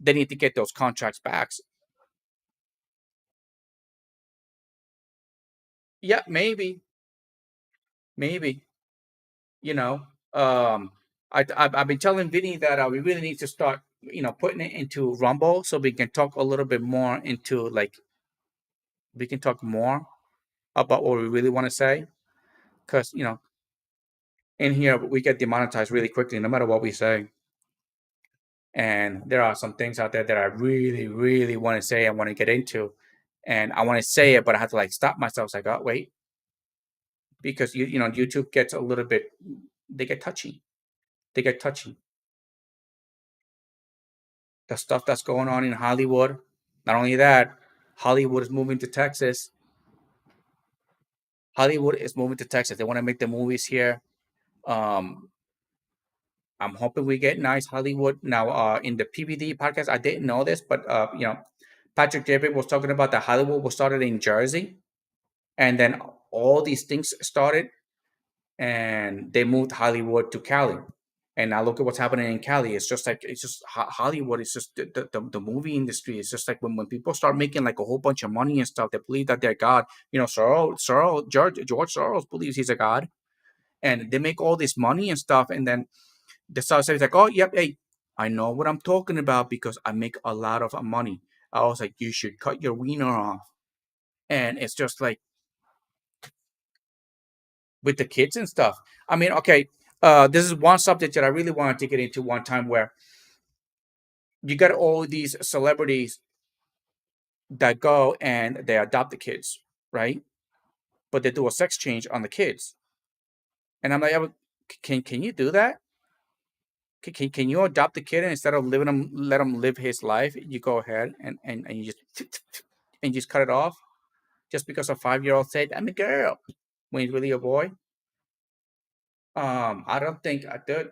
they need to get those contracts back. Yeah, maybe. You know, um, I've been telling Vinny that we really need to start, putting it into Rumble so we can talk a little bit more into, like, we can talk more about what we really want to say, because in here we get demonetized really quickly no matter what we say. And there are some things out there that I really, really want to say, I want to get into, and I want to say it, but I have to, like, stop myself. It's like, oh, wait, because YouTube gets a little bit, they get touchy. The stuff that's going on in Hollywood. Not only that, Hollywood is moving to Texas. They want to make the movies here. I'm hoping we get nice Hollywood. Now, in the PBD podcast, I didn't know this, but Patrick David was talking about that Hollywood was started in Jersey, and then all these things started, and they moved Hollywood to Cali. And now look at what's happening in Cali. It's just Hollywood. It's just the movie industry. It's just like when people start making like a whole bunch of money and stuff, they believe that they're God. George Soros believes he's a God, and they make all this money and stuff, and then the start says like, oh, yep, hey, I know what I'm talking about because I make a lot of money. I was like, you should cut your wiener off, and it's just like with the kids and stuff. I mean, okay, this is one subject that I really wanted to get into one time, where you got all these celebrities that go and they adopt the kids, right? But they do a sex change on the kids, and I'm like, can you do that? Can you adopt the kid, and instead of let him live his life, you go ahead and you just cut it off just because a 5-year-old said I'm a girl when he's really a boy? I don't think I did.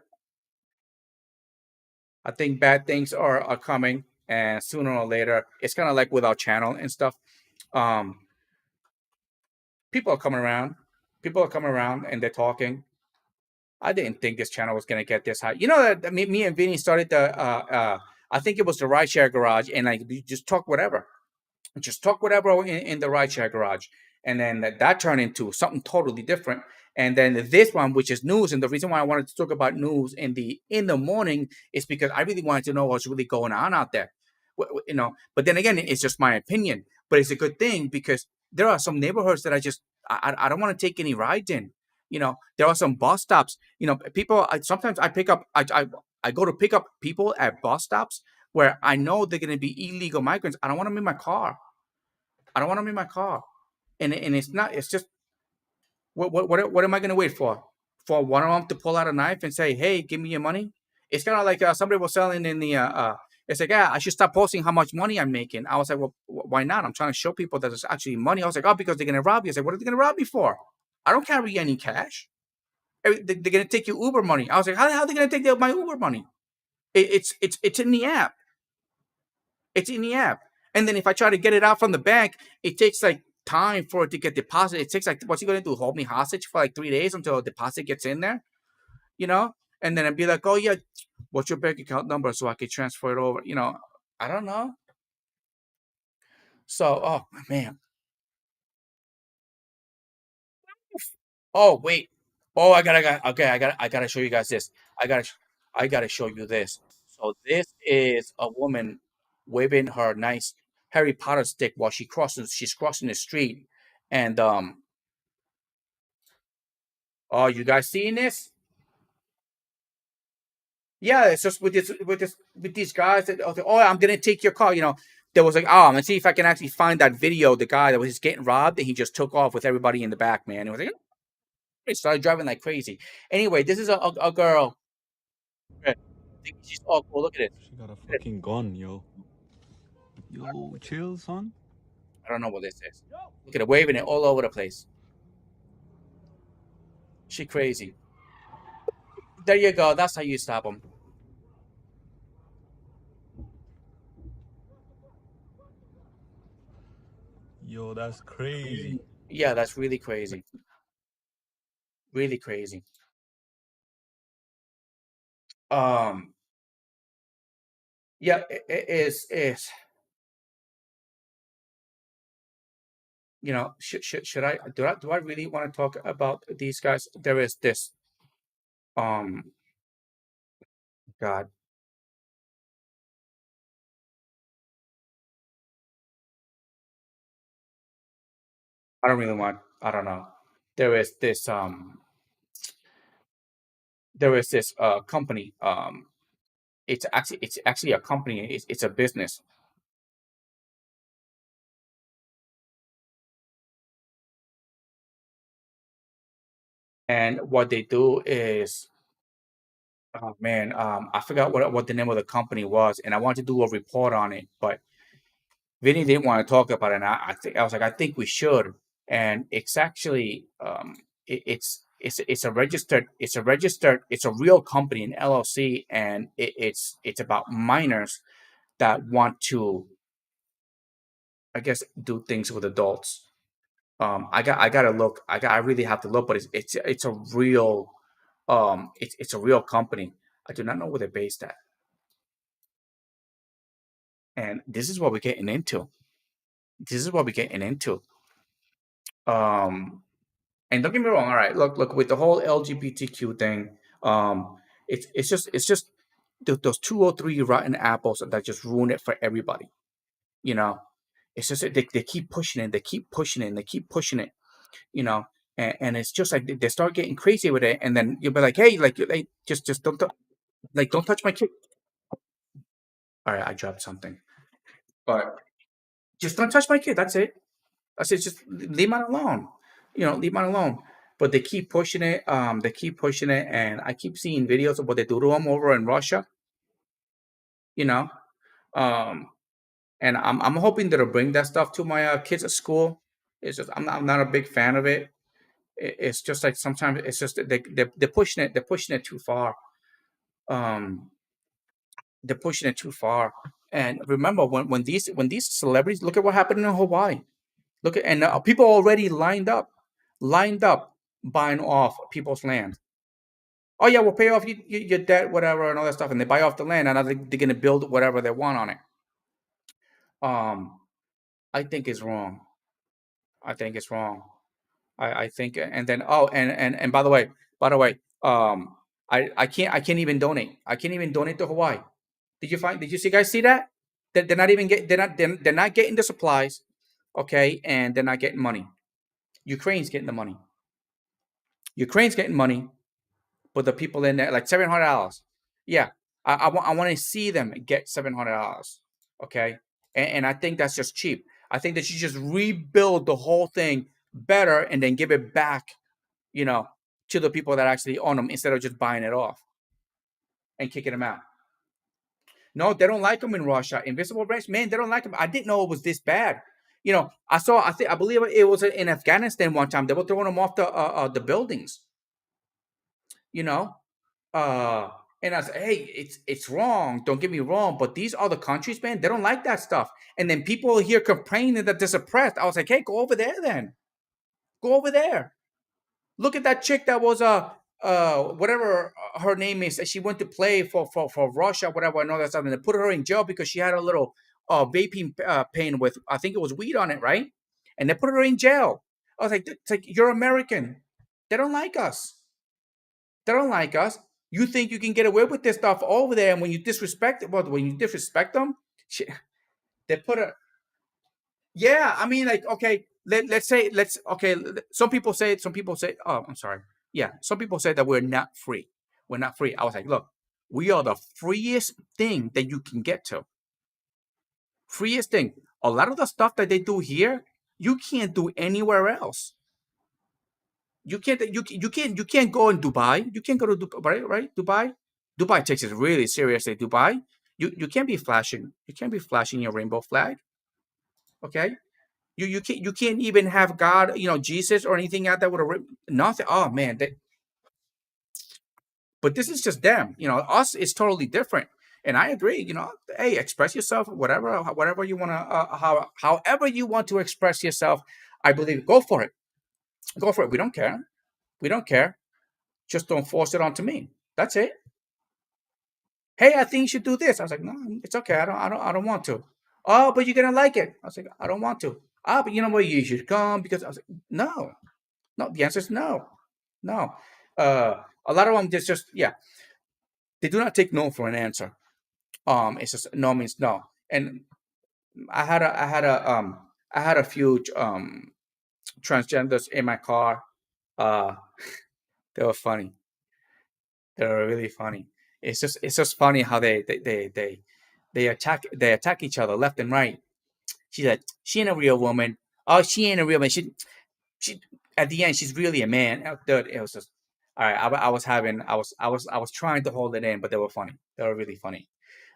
I think bad things are coming, and sooner or later, it's kind of like with our channel and stuff. Um, people are coming around. And they're talking. I didn't think this channel was gonna get this high. You know that me and Vinny started the I think it was the rideshare garage, and like we just talk whatever. Just talk whatever in the rideshare garage. And then that turned into something totally different. And then this one, which is news, and the reason why I wanted to talk about news in the morning is because I really wanted to know what's really going on out there. But then again, it's just my opinion. But it's a good thing because there are some neighborhoods that I don't want to take any rides in. There are some bus stops. People. Sometimes I go to pick up people at bus stops where I know they're going to be illegal migrants. I don't want them in my car. And it's not. It's just what am I going to wait for? For one of them to pull out a knife and say, "Hey, give me your money." It's kind of like somebody was selling in the. It's like, yeah, I should stop posting how much money I'm making. I was like, well, why not? I'm trying to show people that there's actually money. I was like, oh, because they're going to rob you. I said, what are they going to rob me for? I don't carry any cash. They're gonna take your Uber money. I was like, how the hell are they gonna take my Uber money? It's in the app. It's in the app. And then if I try to get it out from the bank, it takes like time for it to get deposited. It takes like, what's he gonna do? Hold me hostage for like 3 days until a deposit gets in there, you know? And then I'd be like, oh yeah, what's your bank account number so I can transfer it over? I don't know. So, oh man. Oh wait. Oh, okay. I gotta show you guys this. I gotta show you this. So this is a woman waving her nice Harry Potter stick while she's crossing the street. And oh, you guys seeing this? Yeah, it's just with these guys that, oh, I'm gonna take your car. There was like, oh, I'm gonna see if I can actually find that video. The guy that was just getting robbed and he just took off with everybody in the back, man. It was like, it started driving like crazy. Anyway, this is a girl. I think she's oh cool. Look at it. She got a fucking gun, yo. Yo, chill, son. I don't know what this is. Look at her waving it all over the place. She crazy. There you go. That's how you stop them. Yo, that's crazy. Yeah, that's really crazy. Really crazy. Yeah, it is. Should I do I really want to talk about these guys? There is this. God, I don't really want. I don't know. There is this. There is this company. It's actually a company. It's a business. And what they do is, oh man, I forgot what the name of the company was, and I wanted to do a report on it, but Vinny didn't want to talk about it. And I was like, I think we should. And it's actually, it's a real company, an LLC, and it's about minors that want to, I guess, do things with adults. I gotta look. I really have to look, but it's a real it's a real company. I do not know where they're based at, and this is what we're getting into. This is what we're getting into. Um, and don't get me wrong. All right, look with the whole LGBTQ thing. It's just those 2 or 3 rotten apples that just ruin it for everybody. You know, it's just they keep pushing it. They keep pushing it. And they keep pushing it. You know, and it's just like they start getting crazy with it, and then you'll be like, hey, like just don't touch my kid. All right, I dropped something, but just don't touch my kid. That's it. I said, just leave mine alone. Leave mine alone. But they keep pushing it. They keep pushing it, and I keep seeing videos of what they do to them over in Russia. You know, um, and I'm hoping that they'll bring that stuff to my kids at school. It's just I'm not a big fan of it. It's just like sometimes it's just that they're pushing it. They're pushing it too far. Um, they're pushing it too far. And remember when these celebrities, look at what happened in Hawaii. Look at, and people already lined up buying off people's land. Oh yeah, we'll pay off your debt, whatever, and all that stuff, and they buy off the land, and now they're gonna build whatever they want on it. Um, I think it's wrong. I think it's wrong. I think, and then and by the way, I can't even donate. I can't even donate to Hawaii. Did you see guys see that? They're not even get they're not getting the supplies, okay, and they're not getting money. Ukraine's getting the money. Ukraine's getting money, but the people in there like $700. Yeah, I want to see them get $700. Okay, and I think that's just cheap. I think that you just rebuild the whole thing better and then give it back, you know, to the people that actually own them instead of just buying it off and kicking them out. No, they don't like them in Russia. Invisible Branch, man, they don't like them. I didn't know it was this bad. I believe it was in Afghanistan one time. They were throwing them off the buildings. You know, uh, and I said, hey, it's wrong. Don't get me wrong, but these other countries, man, they don't like that stuff. And then people here complaining that they're suppressed. I was like, hey, go over there then. Go over there. Look at that chick that was whatever her name is. She went to play for Russia, whatever. I know that's something. They put her in jail because she had a little vaping pen with, I think it was weed on it, right? And they put her in jail. I was like, it's like, you're American. They don't like us. They don't like us. You think you can get away with this stuff over there, and when you disrespect, well, when you disrespect them, they put a. Yeah, I mean, like, okay, let's say, okay. Some people say, oh, I'm sorry. Yeah, some people say that we're not free. We're not free. I was like, look, we are the freest thing that you can get to. Freest thing. A lot of the stuff that they do here, you can't do anywhere else. You can't go in Dubai. You can't go to Dubai, right? Dubai takes it really seriously. Dubai, you can't be flashing. You can't be flashing your rainbow flag. Okay, you can't even have God, Jesus or anything out there with a nothing. Oh man, but this is just them. Us is totally different. And I agree. Hey, express yourself, whatever you want to, however you want to express yourself. I believe go for it. Go for it. We don't care. We don't care. Just don't force it onto me. That's it. Hey, I think you should do this. I was like, no, it's okay. I don't want to. Oh, but you're gonna like it. I was like, I don't want to. Ah, but you know what? You should come because I was like, no, no. The answer is no, no. A lot of them just yeah, they do not take no for an answer. It's just no means no. And I had a few transgenders in my car. Uh, they were funny. They were really funny. It's just funny how they attack each other left and right. She's like, she ain't a real woman. Oh, she ain't a real man. She at the end, she's really a man. Dude, it was just all right. I was trying to hold it in, but they were funny. They were really funny.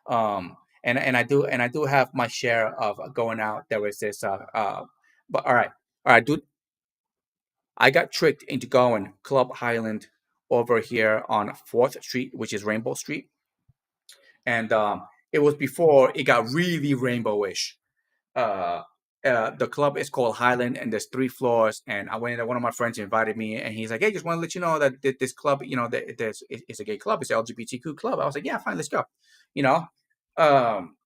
And I do have my share of going out. There was this but all right, dude. I got tricked into going Club Highland over here on 4th Street, which is Rainbow Street, and it was before it got really rainbowish. uh, the club is called Highland, and there's 3 floors. And I went in there. One of my friends invited me, and he's like, "Hey, just want to let you know that this club, it's a gay club. It's an LGBTQ club." I was like, "Yeah, fine, let's go." You know, um,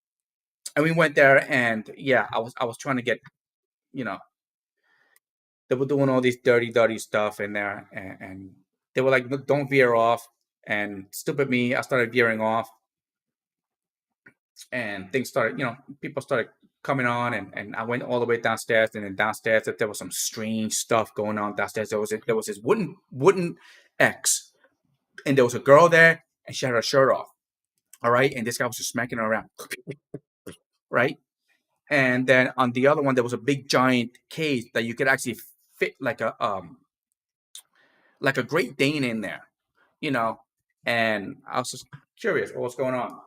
and we went there, and yeah, I was trying to get, you know, they were doing all these dirty stuff in there, and they were like, "Look, don't veer off." And stupid me, I started veering off, and things started, people started coming on, and I went all the way downstairs, and then downstairs there was some strange stuff going on downstairs. There was this wooden X, and there was a girl there, and she had her shirt off. All right, and this guy was just smacking her around, right? And then on the other one, there was a big giant cage that you could actually fit like a Great Dane in there, you know. And I was just curious what was going on.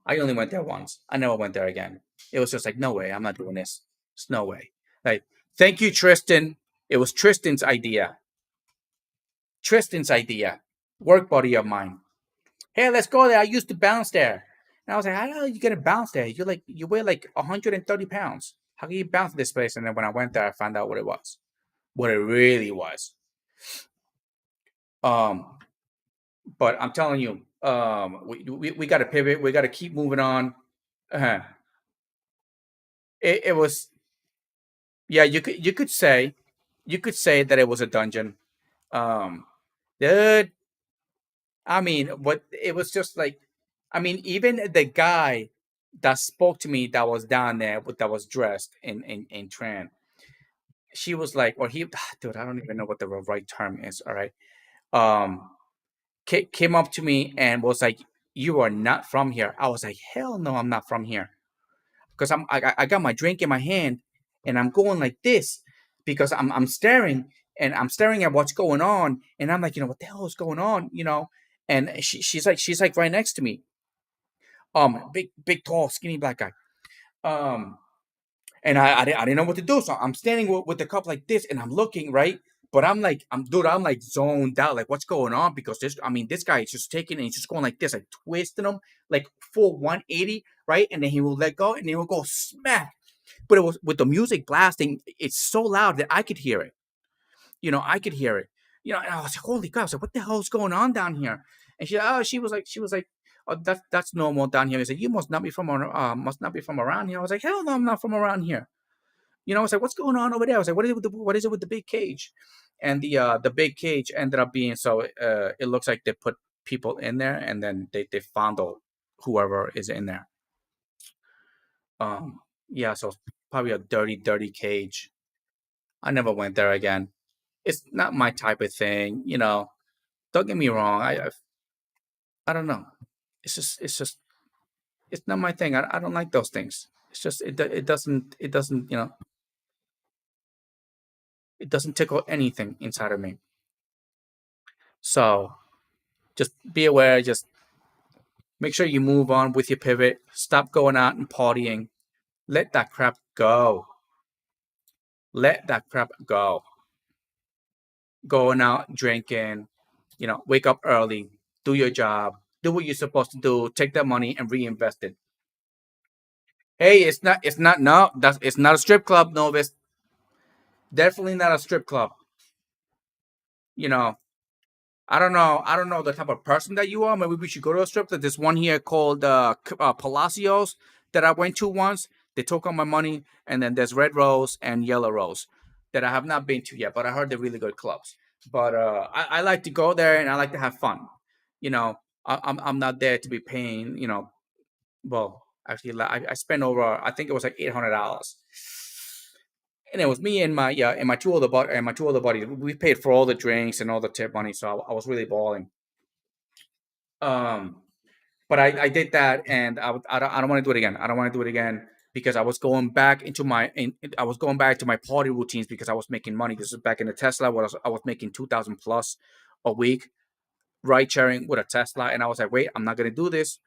I only went there once. I never went there again. It was just like, no way, I'm not doing this. It's no way. Like, thank you, Tristan. It was Tristan's idea. Work buddy of mine. Hey, let's go there. I used to bounce there. And I was like, how the hell are you gonna bounce there? You weigh like 130 pounds. How can you bounce this place? And then when I went there, I found out what it was. What it really was. But I'm telling you, we got to pivot. We got to keep moving on. It was, yeah. You could say that it was a dungeon. Um, dude, I mean, what it was just like. I mean, even the guy that spoke to me that was down there, that was dressed in Tran, she was like, or he, dude, I don't even know what the right term is. All right. Um, came up to me and was like, "You are not from here." I was like, "Hell no, I'm not from here." Because I got my drink in my hand, and I'm going like this because I'm staring, and I'm staring at what's going on, and I'm like, what the hell is going on, And she's like right next to me, big tall skinny black guy, um, And I didn't know what to do. So I'm standing with the cup like this, and I'm looking, right. But I'm like, I'm like zoned out, like what's going on? Because this guy is just taking and he's just going like this, like twisting them like full 180, right? And then he will let go and he will go smack. But it was with the music blasting, it's so loud that I could hear it. I could hear it. And I was like, holy cow! I was like, what the hell's going on down here? And she was like, oh, that's normal down here. I said, you must not be from around here. I was like, hell no, I'm not from around here. I was like, what's going on over there? I was like, what is it with the big cage? And the big cage ended up being so it looks like they put people in there and then they fondle whoever is in there. Um, yeah, so probably a dirty cage. I never went there again. It's not my type of thing. Don't get me wrong. I don't know. It's just it's not my thing. I don't like those things. It's just it doesn't tickle anything inside of me. So just be aware. Just make sure you move on with your pivot. Stop going out and partying. Let that crap go. Let that crap go. Going out drinking. Wake up early. Do your job. Do what you're supposed to do. Take that money and reinvest it. Hey, it's not no, it's not a strip club, Novice. Definitely not a strip club. You know, I don't know the type of person that you are. Maybe we should go to a strip club. There's one here called Palacios that I went to once. They took all my money, and then there's Red Rose and Yellow Rose that I have not been to yet, but I heard they're really good clubs. But I like to go there and I like to have fun. I'm not there to be paying. Well, actually, I spent over. I think it was like $800, and it was me and my two other buddies. We paid for all the drinks and all the tip money, so I was really balling. Um, but I did that, and I don't want to do it again. I don't want to do it again because I was going back to my party routines because I was making money. This is back in the Tesla where I was making 2,000 plus a week, ride sharing with a Tesla, and I was like, wait, I'm not gonna do this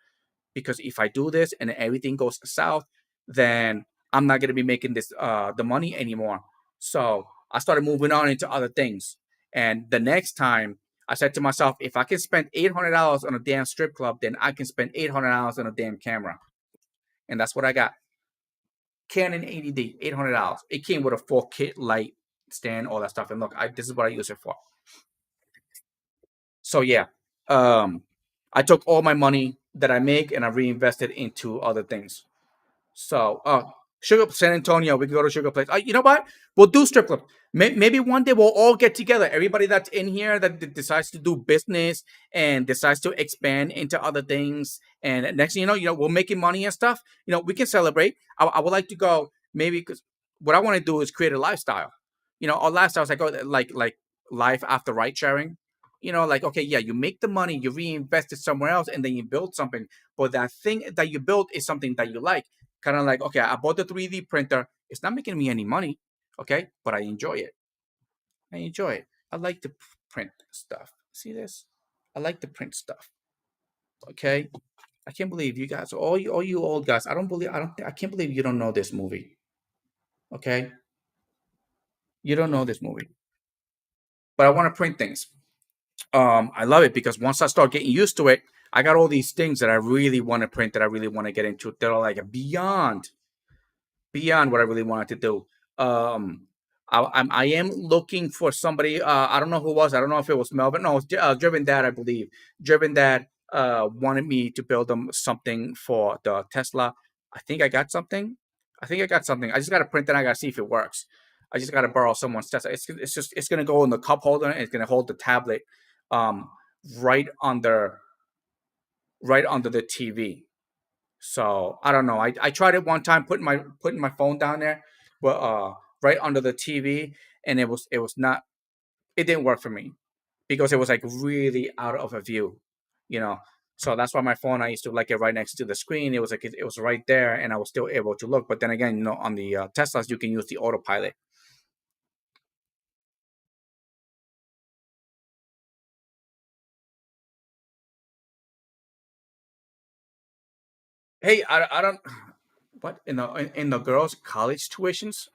because if I do this and everything goes south, then I'm not gonna be making this the money anymore. So I started moving on into other things. And the next time I said to myself, if I can spend $800 on a damn strip club, then I can spend $800 on a damn camera. And that's what I got. Canon 80D, $800. It came with a 4K light stand, all that stuff. And look, this is what I use it for. So yeah, um, I took all my money that I make and I reinvested into other things. So, Sugar San Antonio, we can go to Sugar Place. You know what? We'll do strip club. Maybe one day we'll all get together. Everybody that's in here that decides to do business and decides to expand into other things. And next thing we're making money and stuff. We can celebrate. I would like to go maybe because what I want to do is create a lifestyle. Our lifestyle is like life after ride sharing. Like okay, yeah, you make the money, you reinvest it somewhere else, and then you build something. But that thing that you built is something that you like. Kind of like, okay, I bought the 3D printer. It's not making me any money, okay, but I enjoy it. I enjoy it. I like to print stuff. See this? I like to print stuff. Okay. I can't believe you guys, all you old guys. I can't believe you don't know this movie. Okay, you don't know this movie, but I want to print things. I love it because once I start getting used to it, I got all these things that I really want to print that I really want to get into. That are like beyond what I really wanted to do. Um, I am looking for somebody. I don't know who it was. I don't know if it was Melvin. No, it was Driven Dad, I believe. Driven Dad wanted me to build them something for the Tesla. I think I got something. I just got to print it. I got to see if it works. I just got to borrow someone's Tesla. It's gonna go in the cup holder and it's gonna hold the tablet um, right under the TV. So I don't know. I tried it one time putting my phone down there, but right under the TV, and it was not it didn't work for me because it was like really out of a view, you know. So that's why my phone I used to like it right next to the screen. It was like it was right there, and I was still able to look. But then again, on the Teslas you can use the autopilot. Hey, I don't. what in the girls' college tuitions.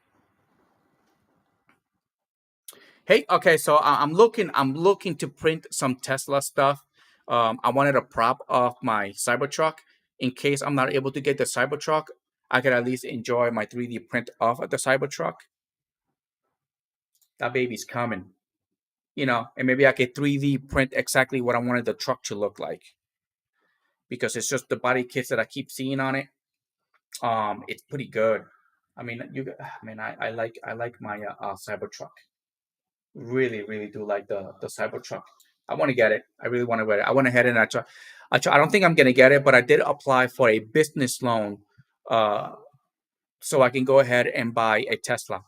Hey, okay, so I'm looking to print some Tesla stuff. I wanted a prop of my Cybertruck in case I'm not able to get the Cybertruck. I could at least enjoy my 3D print of the Cybertruck. That baby's coming, and maybe I could 3D print exactly what I wanted the truck to look like because it's just the body kits that I keep seeing on it. It's pretty good. I mean, I like my Cybertruck. Really, really do like the Cybertruck. I want to get it. I really want to get it. I went ahead and I don't think I'm gonna get it, but I did apply for a business loan, uh, so I can go ahead and buy a Tesla.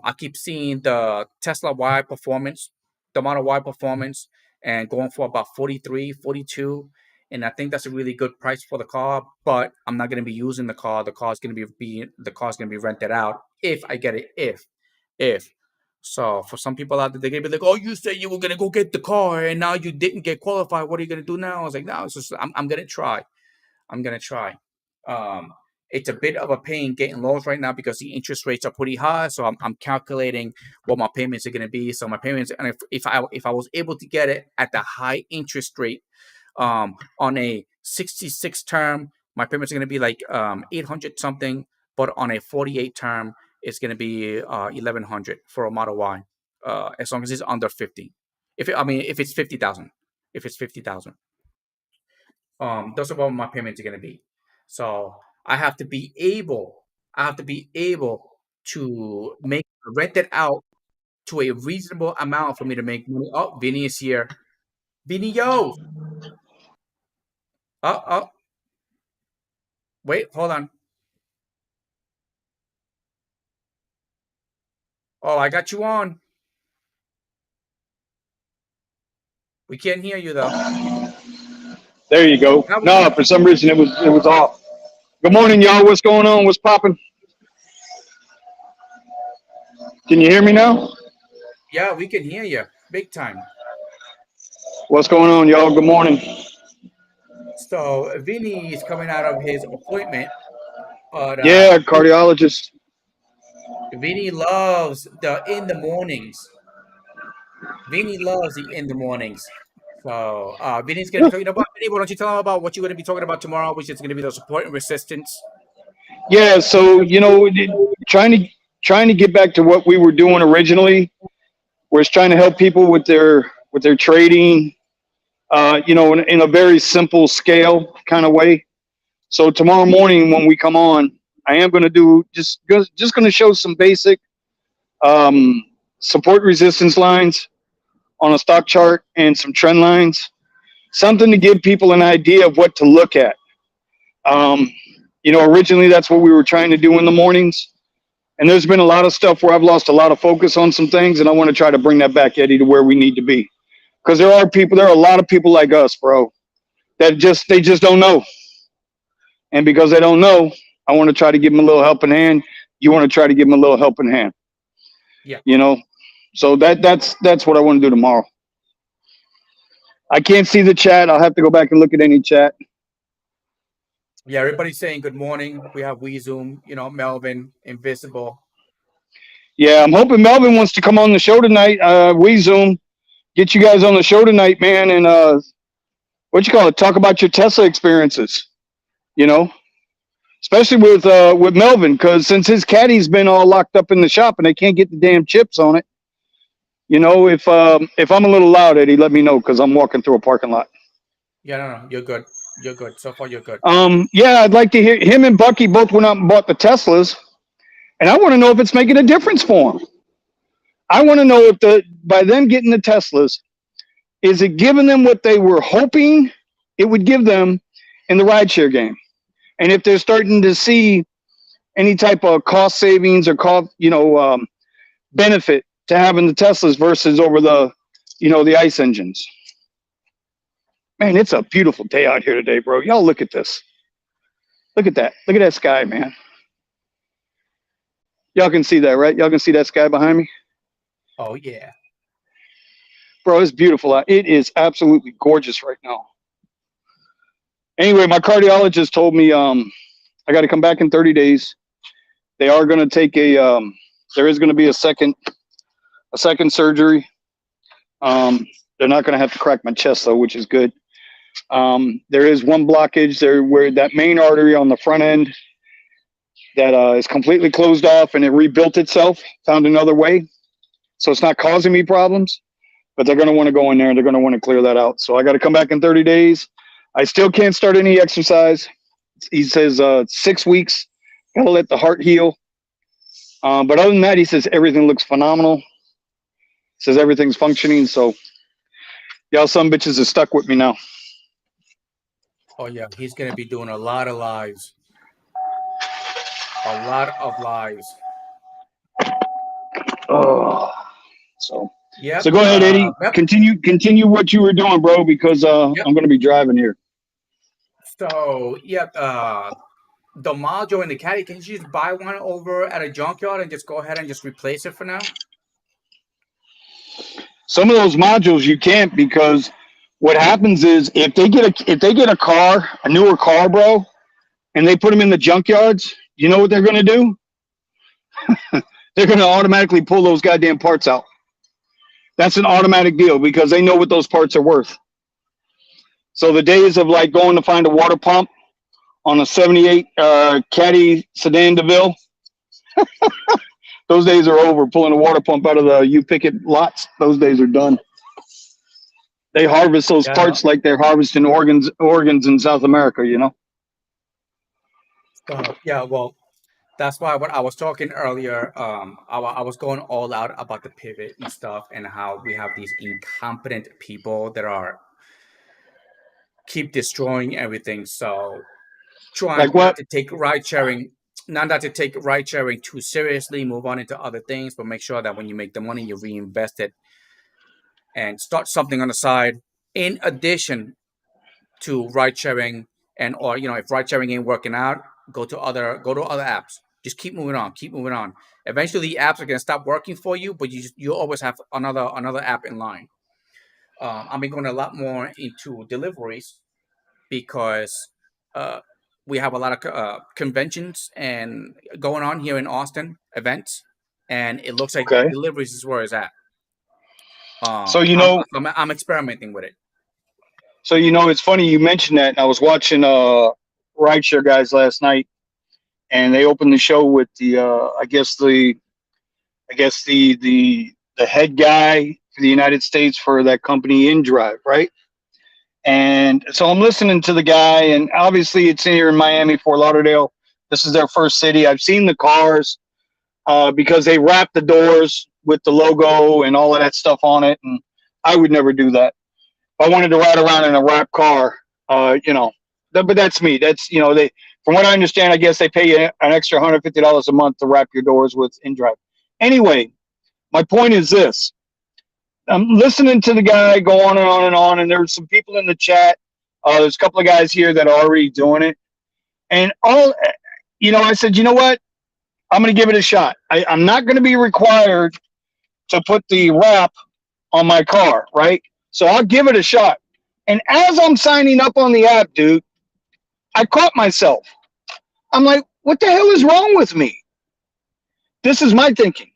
I keep seeing the Tesla Y performance, the Model Y performance, and going for about 43, 42. And I think that's a really good price for the car, but I'm not going to be using the car. The car's going to be rented out if I get it. If. So for some people out there, they're going to be like, oh, you said you were going to go get the car and now you didn't get qualified. What are you going to do now? I was like, no, I'm going to try. I'm gonna try. Um, it's a bit of a pain getting loans right now because the interest rates are pretty high. So I'm calculating what my payments are gonna be. So my payments, and if I was able to get it at the high interest rate, on a 66 term, my payments are gonna be like 800 something, but on a 48 term, it's gonna be 1100 for a Model Y, as long as it's under 50. If it's 50,000, if it's 50,000. Those are what my payments are going to be. So I have to be able to make rent it out to a reasonable amount for me to make money. Oh, Vinny is here. Vinny, yo. Oh, wait, hold on. Oh, I got you on. We can't hear you though. There you go. Now we No, can. for some reason it was off. Good morning, y'all. What's going on? What's popping? Can you hear me now? Yeah, we can hear you big time. What's going on, y'all? Good morning. So Vinny is coming out of his appointment, but Yeah, cardiologist. Vinny loves the in the mornings. Vinny loves the in the mornings. So Vinny's gonna Yeah, be talking about Vinny. Why don't you tell him about what you're gonna be talking about tomorrow, which is gonna be the support and resistance. yeah. So trying to get back to what we were doing originally, was trying to help people with their trading. In a very simple scale kind of way. So tomorrow morning when we come on, I am going to do just going to show some basic um, support resistance lines on a stock chart and some trend lines, something to give people an idea of what to look at. Um, Originally that's what we were trying to do in the mornings. And there's been a lot of stuff where I've lost a lot of focus on some things, and I want to try to bring that back, Eddie, to where we need to be. Because there are a lot of people like us, bro, that they just don't know. And because they don't know, I want to try to give them a little helping hand. You want to try to give them a little helping hand, Yeah, you know? So that's what I want to do tomorrow. I can't see the chat. I'll have to go back and look at any chat. yeah. Everybody's saying good morning. We have WeZoom, Melvin, Invisible. Yeah, I'm hoping Melvin wants to come on the show tonight. We Zoom, get you guys on the show tonight, man, and what you call it? Talk about your Tesla experiences. You know, especially with Melvin, because since his caddy's been all locked up in the shop and they can't get the damn chips on it. If I'm a little loud, Eddie, let me know because I'm walking through a parking lot. Yeah, no, you're good. You're good. So far, you're good. Yeah, I'd like to hear him and Bucky both went out and bought the Teslas, and I want to know if it's making a difference for them. I want to know if by them getting the Teslas, is it giving them what they were hoping it would give them in the rideshare game, and if they're starting to see any type of cost savings or benefit to having the Teslas versus over the ICE engines. Man, it's a beautiful day out here today, bro. Y'all look at this. Look at that. Look at that sky, man. Y'all can see that, right? Y'all can see that sky behind me? Oh yeah. Bro, it's beautiful out. It is absolutely gorgeous right now. Anyway, my cardiologist told me I I got to come back in 30 days. They are going to take there is going to be a second surgery. They're not going to have to crack my chest though, which is good. There is one blockage there where that main artery on the front end that is completely closed off, and it rebuilt itself, found another way. So it's not causing me problems, but they're going to want to go in there and they're going to want to clear that out. So I got to come back in 30 days. I still can't start any exercise. He says 6 weeks, got to let the heart heal. But other than that, he says everything looks phenomenal. He says everything's functioning. So y'all some bitches are stuck with me now. Oh yeah, he's gonna be doing a lot of lives. A lot of lives. Oh, so Yeah. So go ahead, Eddie. Yep. Continue what you were doing, bro, because I'm going to be driving here. So yeah, the module and the caddy, can you just buy one over at a junkyard and just go ahead and just replace it for now? Some of those modules you can't, because what happens is if they get a car, a newer car, bro, and they put them in the junkyards, you know what they're going to do? They're going to automatically pull those goddamn parts out. That's an automatic deal because they know what those parts are worth. So the days of like going to find a water pump on a 78 Caddy Sedan DeVille, those days are over. Pulling a water pump out of the U-Picket lots, those days are done. They harvest those parts like they're harvesting organs in South America, you know? Yeah, well, that's why when I was talking earlier, I was going all out about the pivot and stuff and how we have these incompetent people that are keep destroying everything. So trying Like what? not to take ride sharing too seriously, move on into other things, but make sure that when you make the money, you reinvest it and start something on the side in addition to ride sharing. And or if ride sharing ain't working out, go to other apps. Just keep moving on. Eventually the apps are going to stop working for you, but you always have another app in line. I've been going a lot more into deliveries because we have a lot of conventions and going on here in Austin, events, and it looks like deliveries is where it's at. So I'm experimenting with it. So it's funny you mentioned that. And I was watching Rideshare Guys last night, and they opened the show with the I guess the head guy for the United States for that company InDrive, right? And so I'm listening to the guy, and obviously it's here in Miami, Fort Lauderdale. This is their first city. I've seen the cars because they wrap the doors with the logo and all of that stuff on it, and I would never do that. If I wanted to ride around in a wrapped car, but that's me. That's they. From what I understand, I guess they pay you an extra $150 a month to wrap your doors with InDrive. Anyway, my point is this. I'm listening to the guy go on and on and on, and there's some people in the chat. There's a couple of guys here that are already doing it. And I said, you know what? I'm going to give it a shot. I'm not going to be required to put the wrap on my car, right? So I'll give it a shot. And as I'm signing up on the app, dude, I caught myself. I'm like, what the hell is wrong with me? This is my thinking.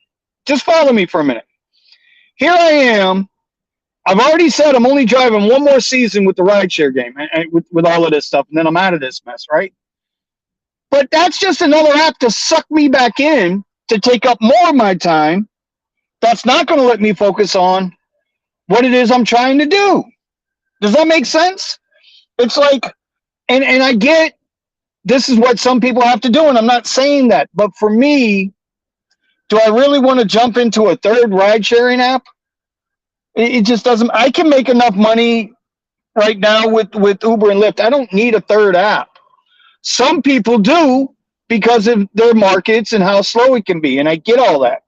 Just follow me for a minute. Here I am. I've already said I'm only driving one more season with the rideshare game and with all of this stuff, and then I'm out of this mess, right? But that's just another app to suck me back in to take up more of my time. That's not going to let me focus on what it is I'm trying to do. Does that make sense? It's like, and I get this is what some people have to do, and I'm not saying that. But for me, do I really want to jump into a third ride-sharing app? It just doesn't. I can make enough money right now with Uber and Lyft. I don't need a third app. Some people do because of their markets and how slow it can be, and I get all that.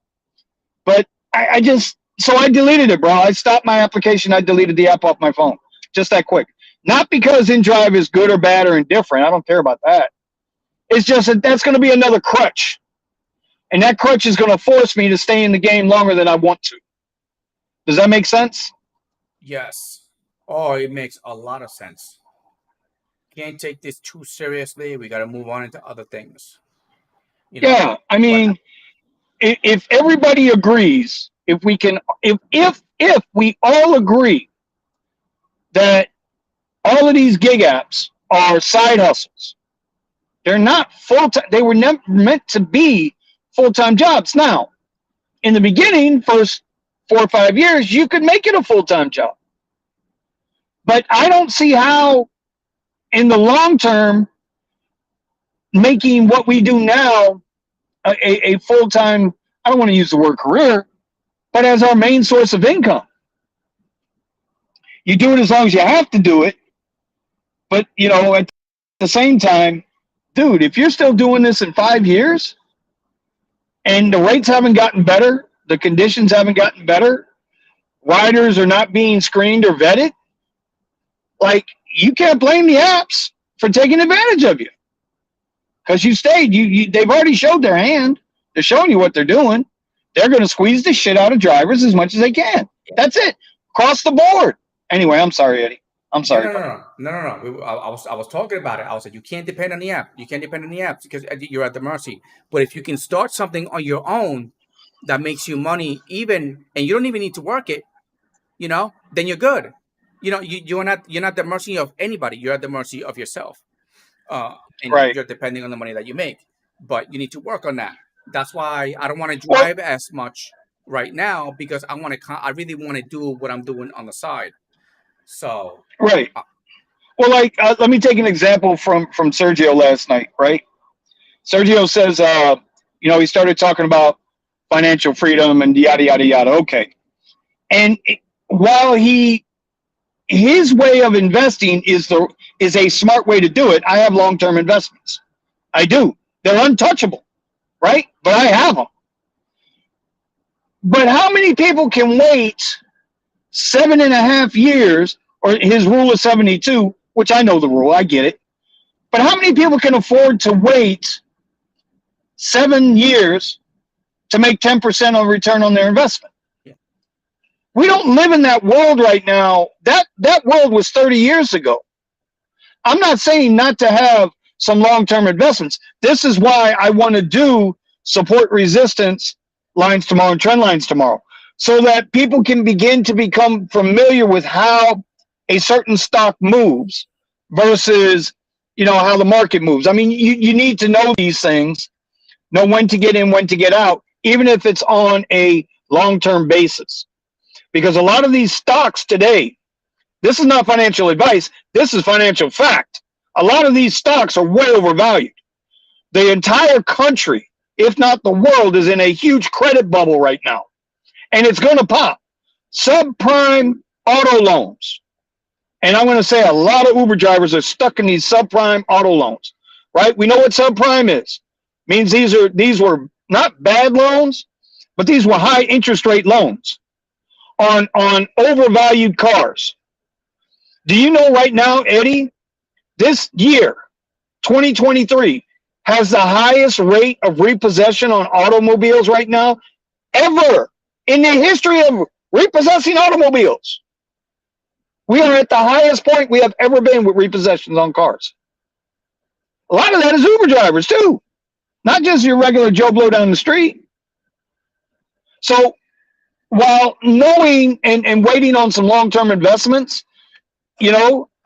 But I deleted it, bro. I stopped my application. I deleted the app off my phone. Just that quick. Not because InDrive is good or bad or indifferent. I don't care about that. It's just that's going to be another crutch. And that crutch is going to force me to stay in the game longer than I want to. Does that make sense? Yes. Oh, it makes a lot of sense. can't take this too seriously. We got to move on into other things. Yeah, I But mean, if everybody agrees, if we all agree that all of these gig apps are side hustles, they're not full time. They were never meant to be full time jobs. Now, in the beginning, first 4 or 5 years, you could make it a full time job, but I don't see how, in the long term, making what we do now a full time. I don't want to use the word career, but as our main source of income. You do it as long as you have to do it, but at the same time, dude, if you're still doing this in 5 years and the rates haven't gotten better, the conditions haven't gotten better, riders are not being screened or vetted, like, you can't blame the apps for taking advantage of you, because you stayed. They've already showed their hand. They're showing you what they're doing. They're going to squeeze the shit out of drivers as much as they can. That's it, across the board. Anyway, I'm sorry, Eddie. I'm sorry. No. I was talking about it. I was like, you can't depend on the app. You can't depend on the apps because you're at the mercy. But if you can start something on your own that makes you money, and you don't even need to work it, then you're good. You're not at the mercy of anybody. You're at the mercy of yourself. And Right. you're depending on the money that you make. But you need to work on that. That's why I don't want to Well, drive as much right now, because I really want to do what I'm doing on the side. So right. Well, like, let me take an example from Sergio last night, right? Sergio says, he started talking about financial freedom and yada, yada, yada. Okay. And while his way of investing is a smart way to do it, I have long-term investments. I do. They're untouchable, right? But I have them. But how many people can wait 7.5 years, or his rule is 72, which I know the rule, I get it. But how many people can afford to wait 7 years to make 10% on return on their investment? Yeah. We don't live in that world right now. That world was 30 years ago. I'm not saying not to have some long-term investments. This is why I want to do support resistance lines tomorrow and trend lines tomorrow, so that people can begin to become familiar with how a certain stock moves versus, how the market moves. I mean, you need to know these things, know when to get in, when to get out, even if it's on a long-term basis. Because a lot of these stocks today, this is not financial advice, this is financial fact. A lot of these stocks are way overvalued. The entire country, if not the world, is in a huge credit bubble right now. And it's going to pop. Subprime auto loans. And I'm going to say a lot of Uber drivers are stuck in these subprime auto loans, right? We know what subprime is. It means these were not bad loans, but these were high interest rate loans on overvalued cars. Do you know right now, Eddie, this year, 2023, has the highest rate of repossession on automobiles right now ever in the history of repossessing automobiles. We are at the highest point we have ever been with repossessions on cars. A lot of that is Uber drivers too, not just your regular Joe Blow down the street. So while knowing and waiting on some long-term investments,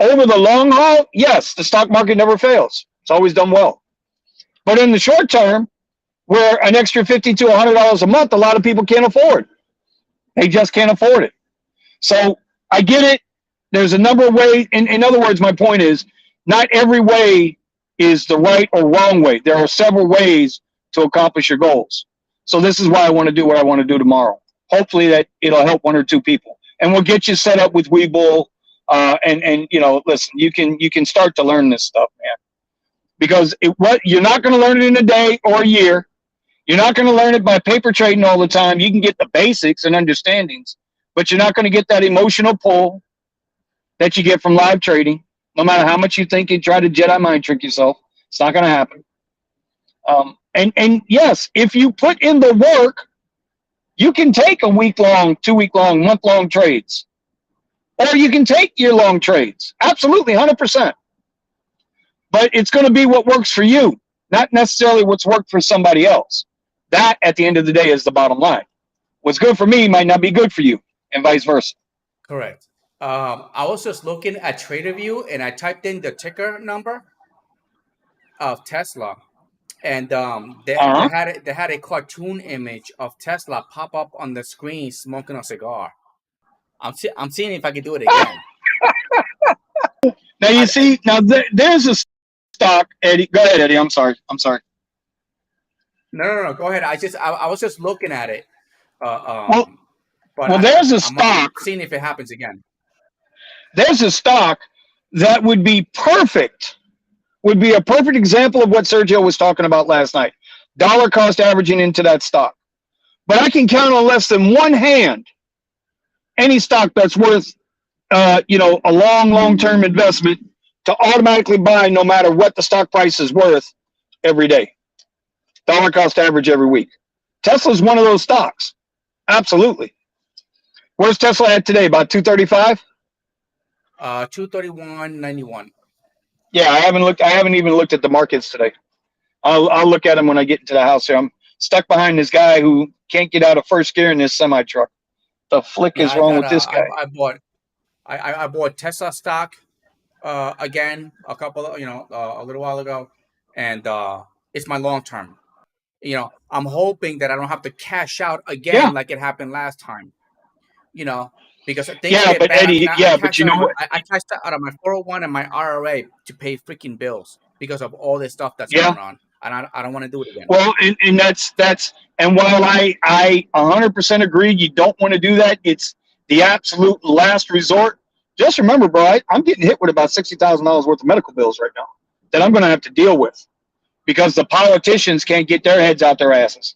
over the long haul, yes, the stock market never fails. It's always done well. But in the short term, where an extra $50 to $100 a month, a lot of people can't afford. They just can't afford it. So I get it. There's a number of ways. In other words, my point is, not every way is the right or wrong way. There are several ways to accomplish your goals. So this is why I want to do what I want to do tomorrow. Hopefully that it'll help 1 or 2 people. And we'll get you set up with Webull. Listen, you can start to learn this stuff, man. Because you're not going to learn it in a day or a year. You're not going to learn it by paper trading all the time. You can get the basics and understandings, but you're not going to get that emotional pull that you get from live trading. No matter how much you think you try to Jedi mind trick yourself, it's not going to happen. And yes, if you put in the work, you can take a week-long, 2-week-long, month-long trades. Or you can take year-long trades. Absolutely, 100%. but it's going to be what works for you, not necessarily what's worked for somebody else. That, at the end of the day, is the bottom line. What's good for me might not be good for you, and vice versa. Correct. I was just looking at TraderView and I typed in the ticker number of Tesla, and Uh-huh. they had a cartoon image of Tesla pop up on the screen smoking a cigar. I'm seeing if I can do it again. Now, you I, see, there's a stock, Eddie. Go ahead, Eddie. I'm sorry. no. Go ahead. I was just looking at it. Well, But there's a I'm stock. seeing if it happens again. There's a stock that would be perfect. Would be a perfect example of what Sergio was talking about last night. Dollar cost averaging into that stock. But I can count on less than one hand any stock that's worth, a long-term investment to automatically buy no matter what the stock price is worth every day. Dollar cost average every week. Tesla's one of those stocks. Absolutely. Where's Tesla at today? About 235? 231.91. Yeah, I haven't even looked at the markets today. I'll look at them when I get into the house here. I'm stuck behind this guy who can't get out of first gear in this semi truck. The flick Yeah, is wrong with this guy? I bought Tesla stock again a little while ago, and it's my long term. I'm hoping that I don't have to cash out again Yeah. like it happened last time. Because things Yeah, get but bad. Eddie, I but cashed you out know of my, what? I cashed out of my 401 and my IRA to pay freaking bills because of all this stuff that's Yeah. going on, and I don't want to do it again. Well, and that's and while I 100% agree, you don't want to do that. It's the absolute last resort. Just remember, bro, I'm getting hit with about $60,000 worth of medical bills right now that I'm going to have to deal with because the politicians can't get their heads out their asses.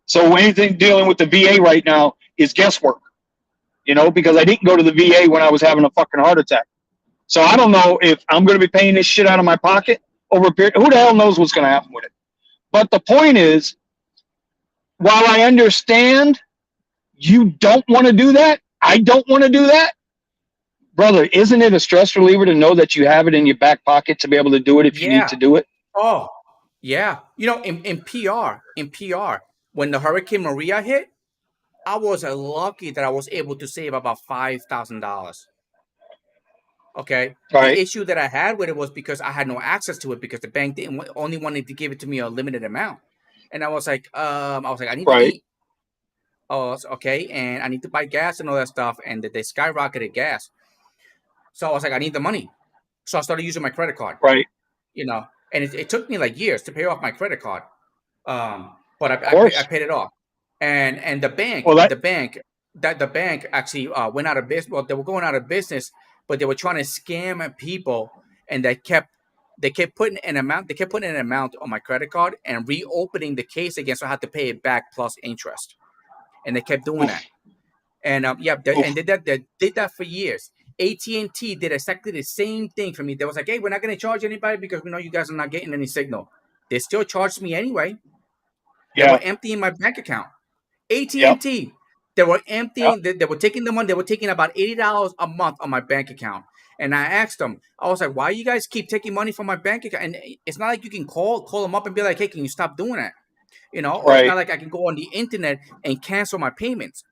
So anything dealing with the VA right now is guesswork, because I didn't go to the VA when I was having a fucking heart attack. So I don't know if I'm going to be paying this shit out of my pocket over a period. Who the hell knows what's going to happen with it? But the point is, while I understand you don't want to do that, I don't want to do that, brother, isn't it a stress reliever to know that you have it in your back pocket to be able to do it if you need to do it? Oh, yeah. In PR, when the Hurricane Maria hit, I was lucky that I was able to save about $5,000. Okay. Right. The issue that I had with it was because I had no access to it because the bank only wanted to give it to me a limited amount, and I was like, I need to eat. Oh, okay, and I need to buy gas and all that stuff, and they skyrocketed gas. So I was like, I need the money, so I started using my credit card. Right. And it took me like years to pay off my credit card, but I paid it off, and the bank, the bank actually went out of business. Well, they were going out of business, but they were trying to scam people, and they kept putting an amount. They kept putting an amount on my credit card and reopening the case again, so I had to pay it back plus interest, and they kept doing that. And and they did that for years. AT&T did exactly the same thing for me. They was like, hey, we're not going to charge anybody because we know you guys are not getting any signal. They still charged me anyway. They were emptying my bank account. AT&T, they were emptying. They were taking the money. They were taking about $80 a month on my bank account. And I asked them, I was like, why you guys keep taking money from my bank account? And it's not like you can call them up and be like, hey, can you stop doing that? Or it's not like I can go on the internet and cancel my payments.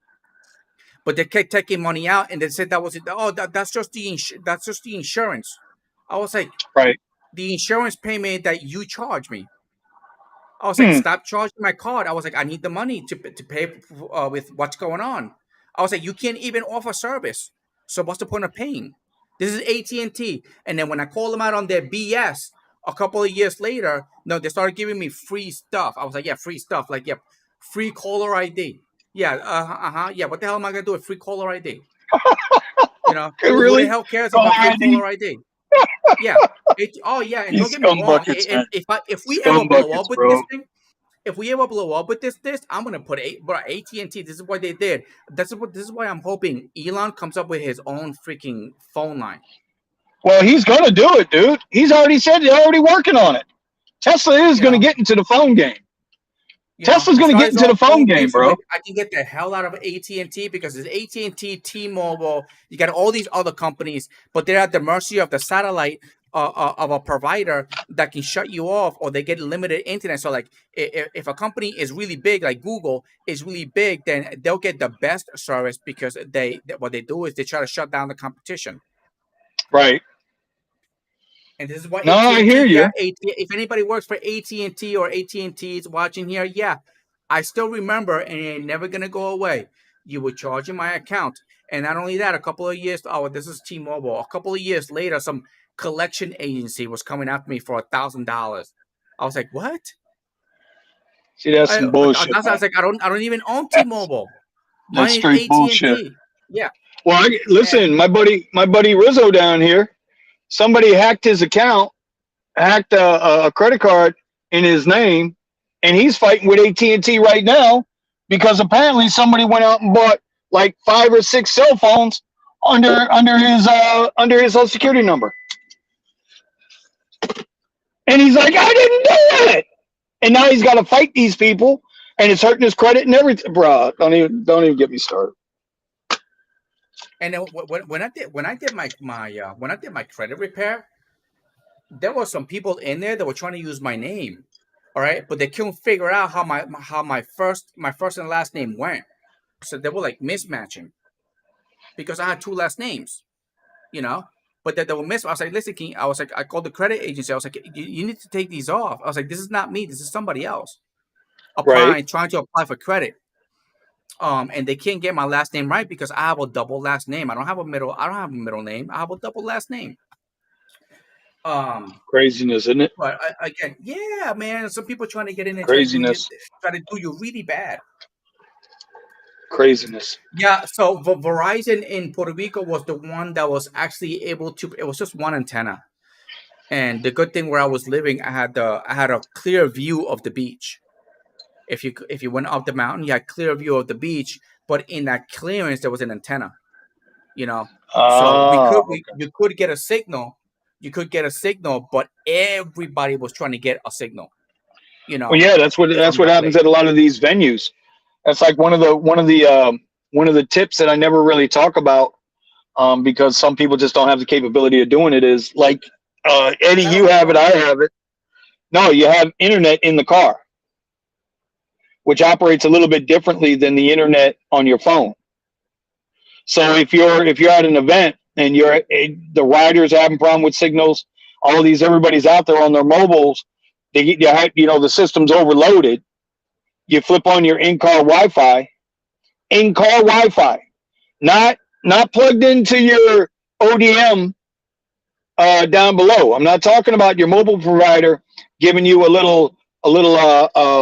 But they kept taking money out, and they said that was it. Oh, that's just the insurance. I was like, the insurance payment that you charge me. I was like, stop charging my card. I was like, I need the money to pay with what's going on. I was like, you can't even offer service. So what's the point of paying? This is AT&T. And then when I called them out on their BS a couple of years later, no, they started giving me free stuff. I was like, yeah, free stuff. Like, yeah, free caller ID. Yeah, yeah. What the hell am I gonna do with free caller ID? Who the hell cares about free caller ID? Yeah. And don't get me wrong. If we ever blow up with this thing, I'm gonna put AT&T. This is what they did. This is why I'm hoping Elon comes up with his own freaking phone line. Well, he's gonna do it, dude. He's already said they're already working on it. Tesla is gonna get into the phone game. Tesla's going to get into the phone game, bro. So I can get the hell out of AT&T because it's AT&T, T-Mobile. You got all these other companies, but they're at the mercy of the satellite of a provider that can shut you off, or they get limited internet. So like if a company is really big, like Google is really big, then they'll get the best service because what they do is they try to shut down the competition. Right. And this is what No, I hear you. if anybody works for AT&T or AT&T is watching here, yeah, I still remember, and it ain't never gonna go away. You were charging my account, and not only that, a couple of years. Oh, this is T-Mobile. A couple of years later, some collection agency was coming after me for $1,000. I was like, what? See, that's I some bullshit. I was like, I don't even own T-Mobile. Mine That's is straight bullshit. AT&T. Yeah. Well, listen, my buddy Rizzo down here, somebody hacked his account, hacked a credit card in his name, and he's fighting with AT&T right now because apparently somebody went out and bought like 5 or 6 cell phones under his Social Security number, and he's like, I didn't do it, and now he's got to fight these people, and it's hurting his credit and everything, bro. Don't even get me started. And then when I did my credit repair, there were some people in there that were trying to use my name, all right, but they couldn't figure out how my first and last name went, so they were like mismatching because I had 2 last names, but that they were miss. I was like, listen, I called the credit agency. I was like, you need to take these off. I was like, this is not me. This is somebody else trying to apply for credit. And they can't get my last name right because I have a double last name. I don't have a middle name. I have a double last name. Craziness, isn't it? But again, yeah, man. Some people trying to get in and Craziness. try to do you really bad. Craziness. Yeah. So Verizon in Puerto Rico was the one that was actually able to. It was just one antenna, and the good thing where I was living, I had a clear view of the beach. If you went up the mountain, you had clear view of the beach, but in that clearance there was an antenna. So you could get a signal. You could get a signal, but everybody was trying to get a signal. Well, yeah, that's what happens at a lot of these venues. That's like one of the tips that I never really talk about, because some people just don't have the capability of doing it. Is like, Eddie, you have it, I have it. No, you have internet in the car, which operates a little bit differently than the internet on your phone. So if you're at an event and the riders are having problem with signals, everybody's out there on their mobiles, the system's overloaded. You flip on your in-car Wi-Fi, not plugged into your ODM down below. I'm not talking about your mobile provider giving you a little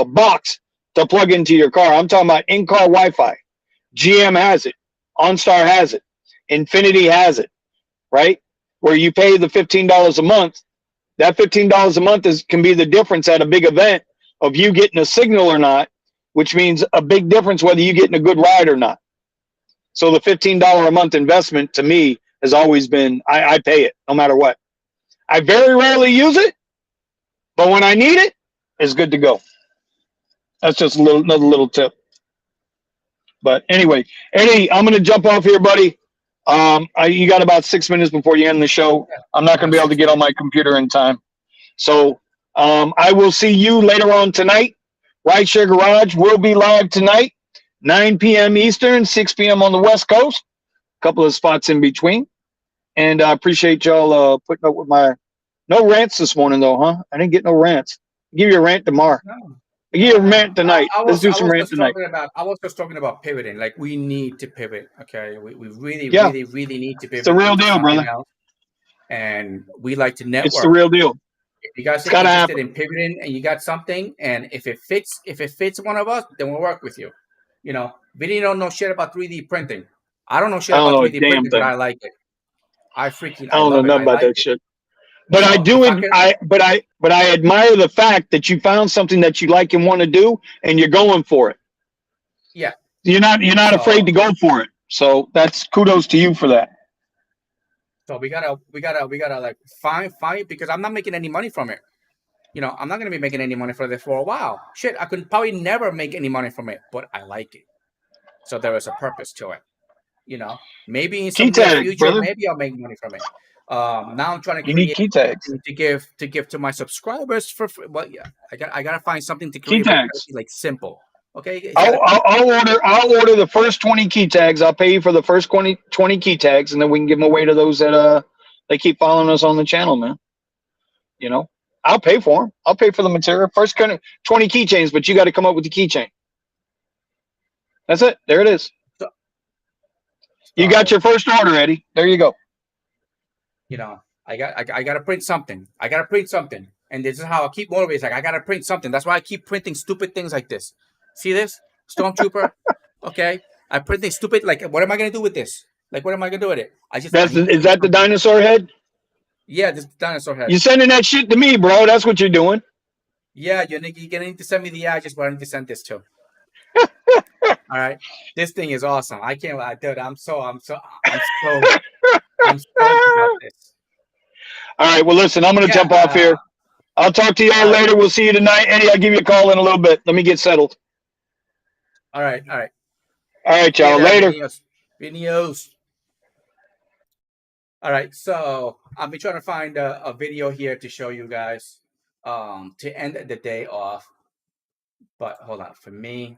box to plug into your car. I'm talking about in-car Wi-Fi. GM has it. OnStar has it. Infinity has it, right? Where you pay the $15 a month. That $15 a month can be the difference at a big event of you getting a signal or not, which means a big difference whether you getting a good ride or not. So the $15 a month investment to me has always been, I pay it no matter what. I very rarely use it, but when I need it, it's good to go. That's just another little tip. But anyway, Eddie, I'm going to jump off here, buddy. You got about 6 minutes before you end the show. I'm not going to be able to get on my computer in time. So I will see you later on tonight. Rideshare Garage will be live tonight, 9 p.m. Eastern, 6 p.m. on the West Coast. A couple of spots in between. And I appreciate y'all putting up with no rants this morning, though, huh? I didn't get no rants. I'll give you a rant tomorrow. No. I'll give you a rant tonight. Let's do some rant tonight. I was just talking about pivoting. Like, we need to pivot, okay? We really, Yeah. really need to pivot. It's the real deal, brother. Else. And we like to network. It's the real deal. If you guys are interested in pivoting and you got something, and if it fits one of us, then we'll work with you. Vinny don't know shit about 3D printing. I don't know shit about 3D printing, but I like it. I don't know nothing about that shit. But I do it. But I admire the fact that you found something that you like and want to do, and you're going for it. Yeah. You're not afraid to go for it. So that's kudos to you for that. So we gotta like find because I'm not making any money from it. I'm not gonna be making any money from this for a while. Shit, I could probably never make any money from it, but I like it. So there is a purpose to it. Maybe in some future, brother. Maybe I'll make money from it. Now I'm trying to You need create key tags. something to give to my subscribers for free. Well, yeah, I gotta find something to Key create, but it's gotta tags. be like simple. Okay, it's gotta be I'll order the first 20 key tags. I'll pay you for the first 20 key tags, and then we can give them away to those that they keep following us on the channel, man. You know, I'll pay for them. I'll pay for the material. First 20 keychains, but you got to come up with the keychain. That's it. There it is. so, You got so, your first order, Eddie. There you go. you know, I gotta print something. I gotta print something, and this is how I keep motivated. Like I gotta print something. That's why I keep printing stupid things like this. See this Stormtrooper? Okay, I print things stupid. Like, what am I gonna do with this? Like, what am I gonna do with it? I need to Is print that the something. dinosaur head? Yeah, this dinosaur head. You sending that shit to me, bro? That's what you're doing. Yeah, you're gonna need to send me the address, but I need to send this to. All right, this thing is awesome. I can't lie, dude. I'm stoked about this. All right. Well, listen, I'm gonna jump off here. Yeah. I'll talk to y'all later. We'll see you tonight, Eddie. I'll give you a call in a little bit. Let me get settled. All right. All right. All right, See you y'all. there, Later. Videos. All right. So I've been trying to find a video here to show you guys to end the day off. But hold on, for me,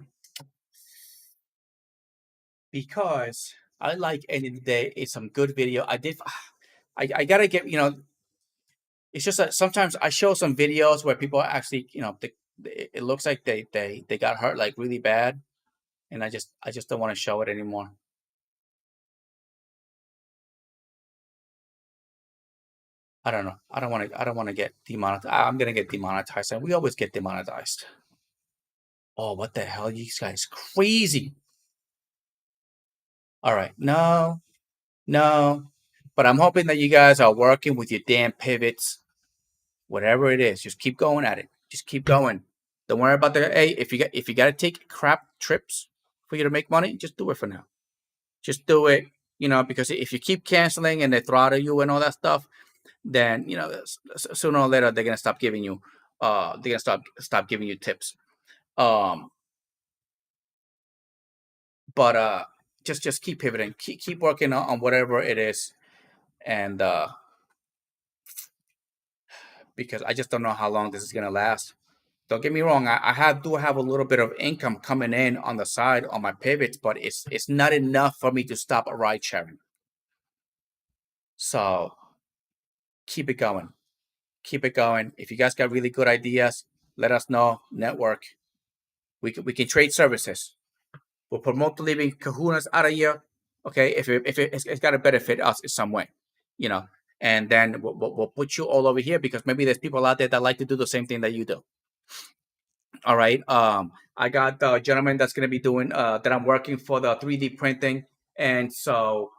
because I like ending the day is some good video. I gotta get, it's just that sometimes I show some videos where people are actually, it looks like they got hurt like really bad, and I just don't want to show it anymore. I don't know. I don't want to get demonetized. I'm gonna get demonetized, and we always get demonetized. Oh, what the hell? You guys crazy. All right. No, no. But I'm hoping that you guys are working with your damn pivots. Whatever it is, just keep going at it. Just keep going. Don't worry about the hey, if you got to take crap trips for you to make money, just do it for now. Just do it, because if you keep canceling and they throttle you and all that stuff, then sooner or later they're gonna stop giving you stop giving you tips. But just keep pivoting, keep working on whatever it is, and because I just don't know how long this is gonna last. Don't get me wrong, I do have a little bit of income coming in on the side on my pivots, but it's not enough for me to stop ride sharing. So keep it going. Keep it going. If you guys got really good ideas, let us know. Network. We can trade services. We'll promote the living kahunas out of here. Okay, if it's got to benefit us in some way, and then we'll put you all over here because maybe there's people out there that like to do the same thing that you do. All right. I got the gentleman that's gonna be doing that I'm working for the 3D printing, and so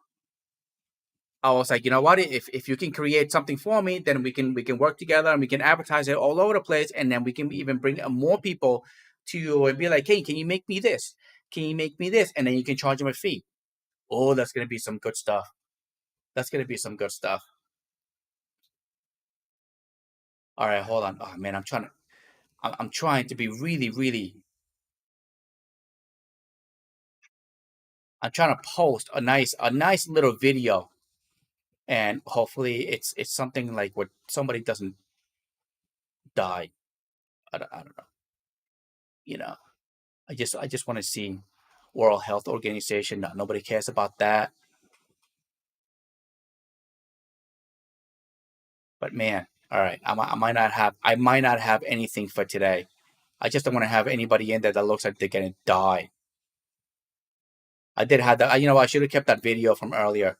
I was like, you know what? If you can create something for me, then we can work together and we can advertise it all over the place, and then we can even bring more people to you and be like, hey, can you make me this? Can you make me this? And then you can charge them a fee. Oh, that's gonna be some good stuff. That's gonna be some good stuff. All right, hold on. Oh man, I'm trying to be really, really. I'm trying to post a nice little video, and hopefully it's something like where somebody doesn't die. I don't know. I just want to see World Health Organization. Nobody cares about that. But man, all right, I might not have anything for today. I just don't want to have anybody in there that looks like they're gonna die. I did have that. I should have kept that video from earlier.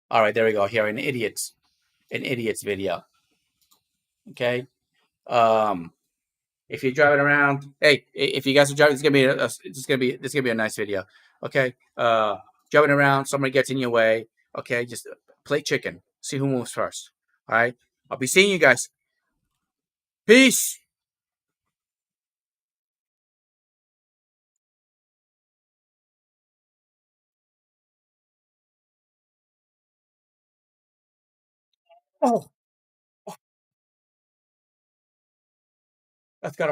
All right, there we go. Here, an idiot's video. Okay. If you're driving around, hey, if you guys are driving, this is gonna be a nice video. Okay. Driving around, somebody gets in your way. Okay, just play chicken. See who moves first. All right. I'll be seeing you guys. Peace. Oh, that's got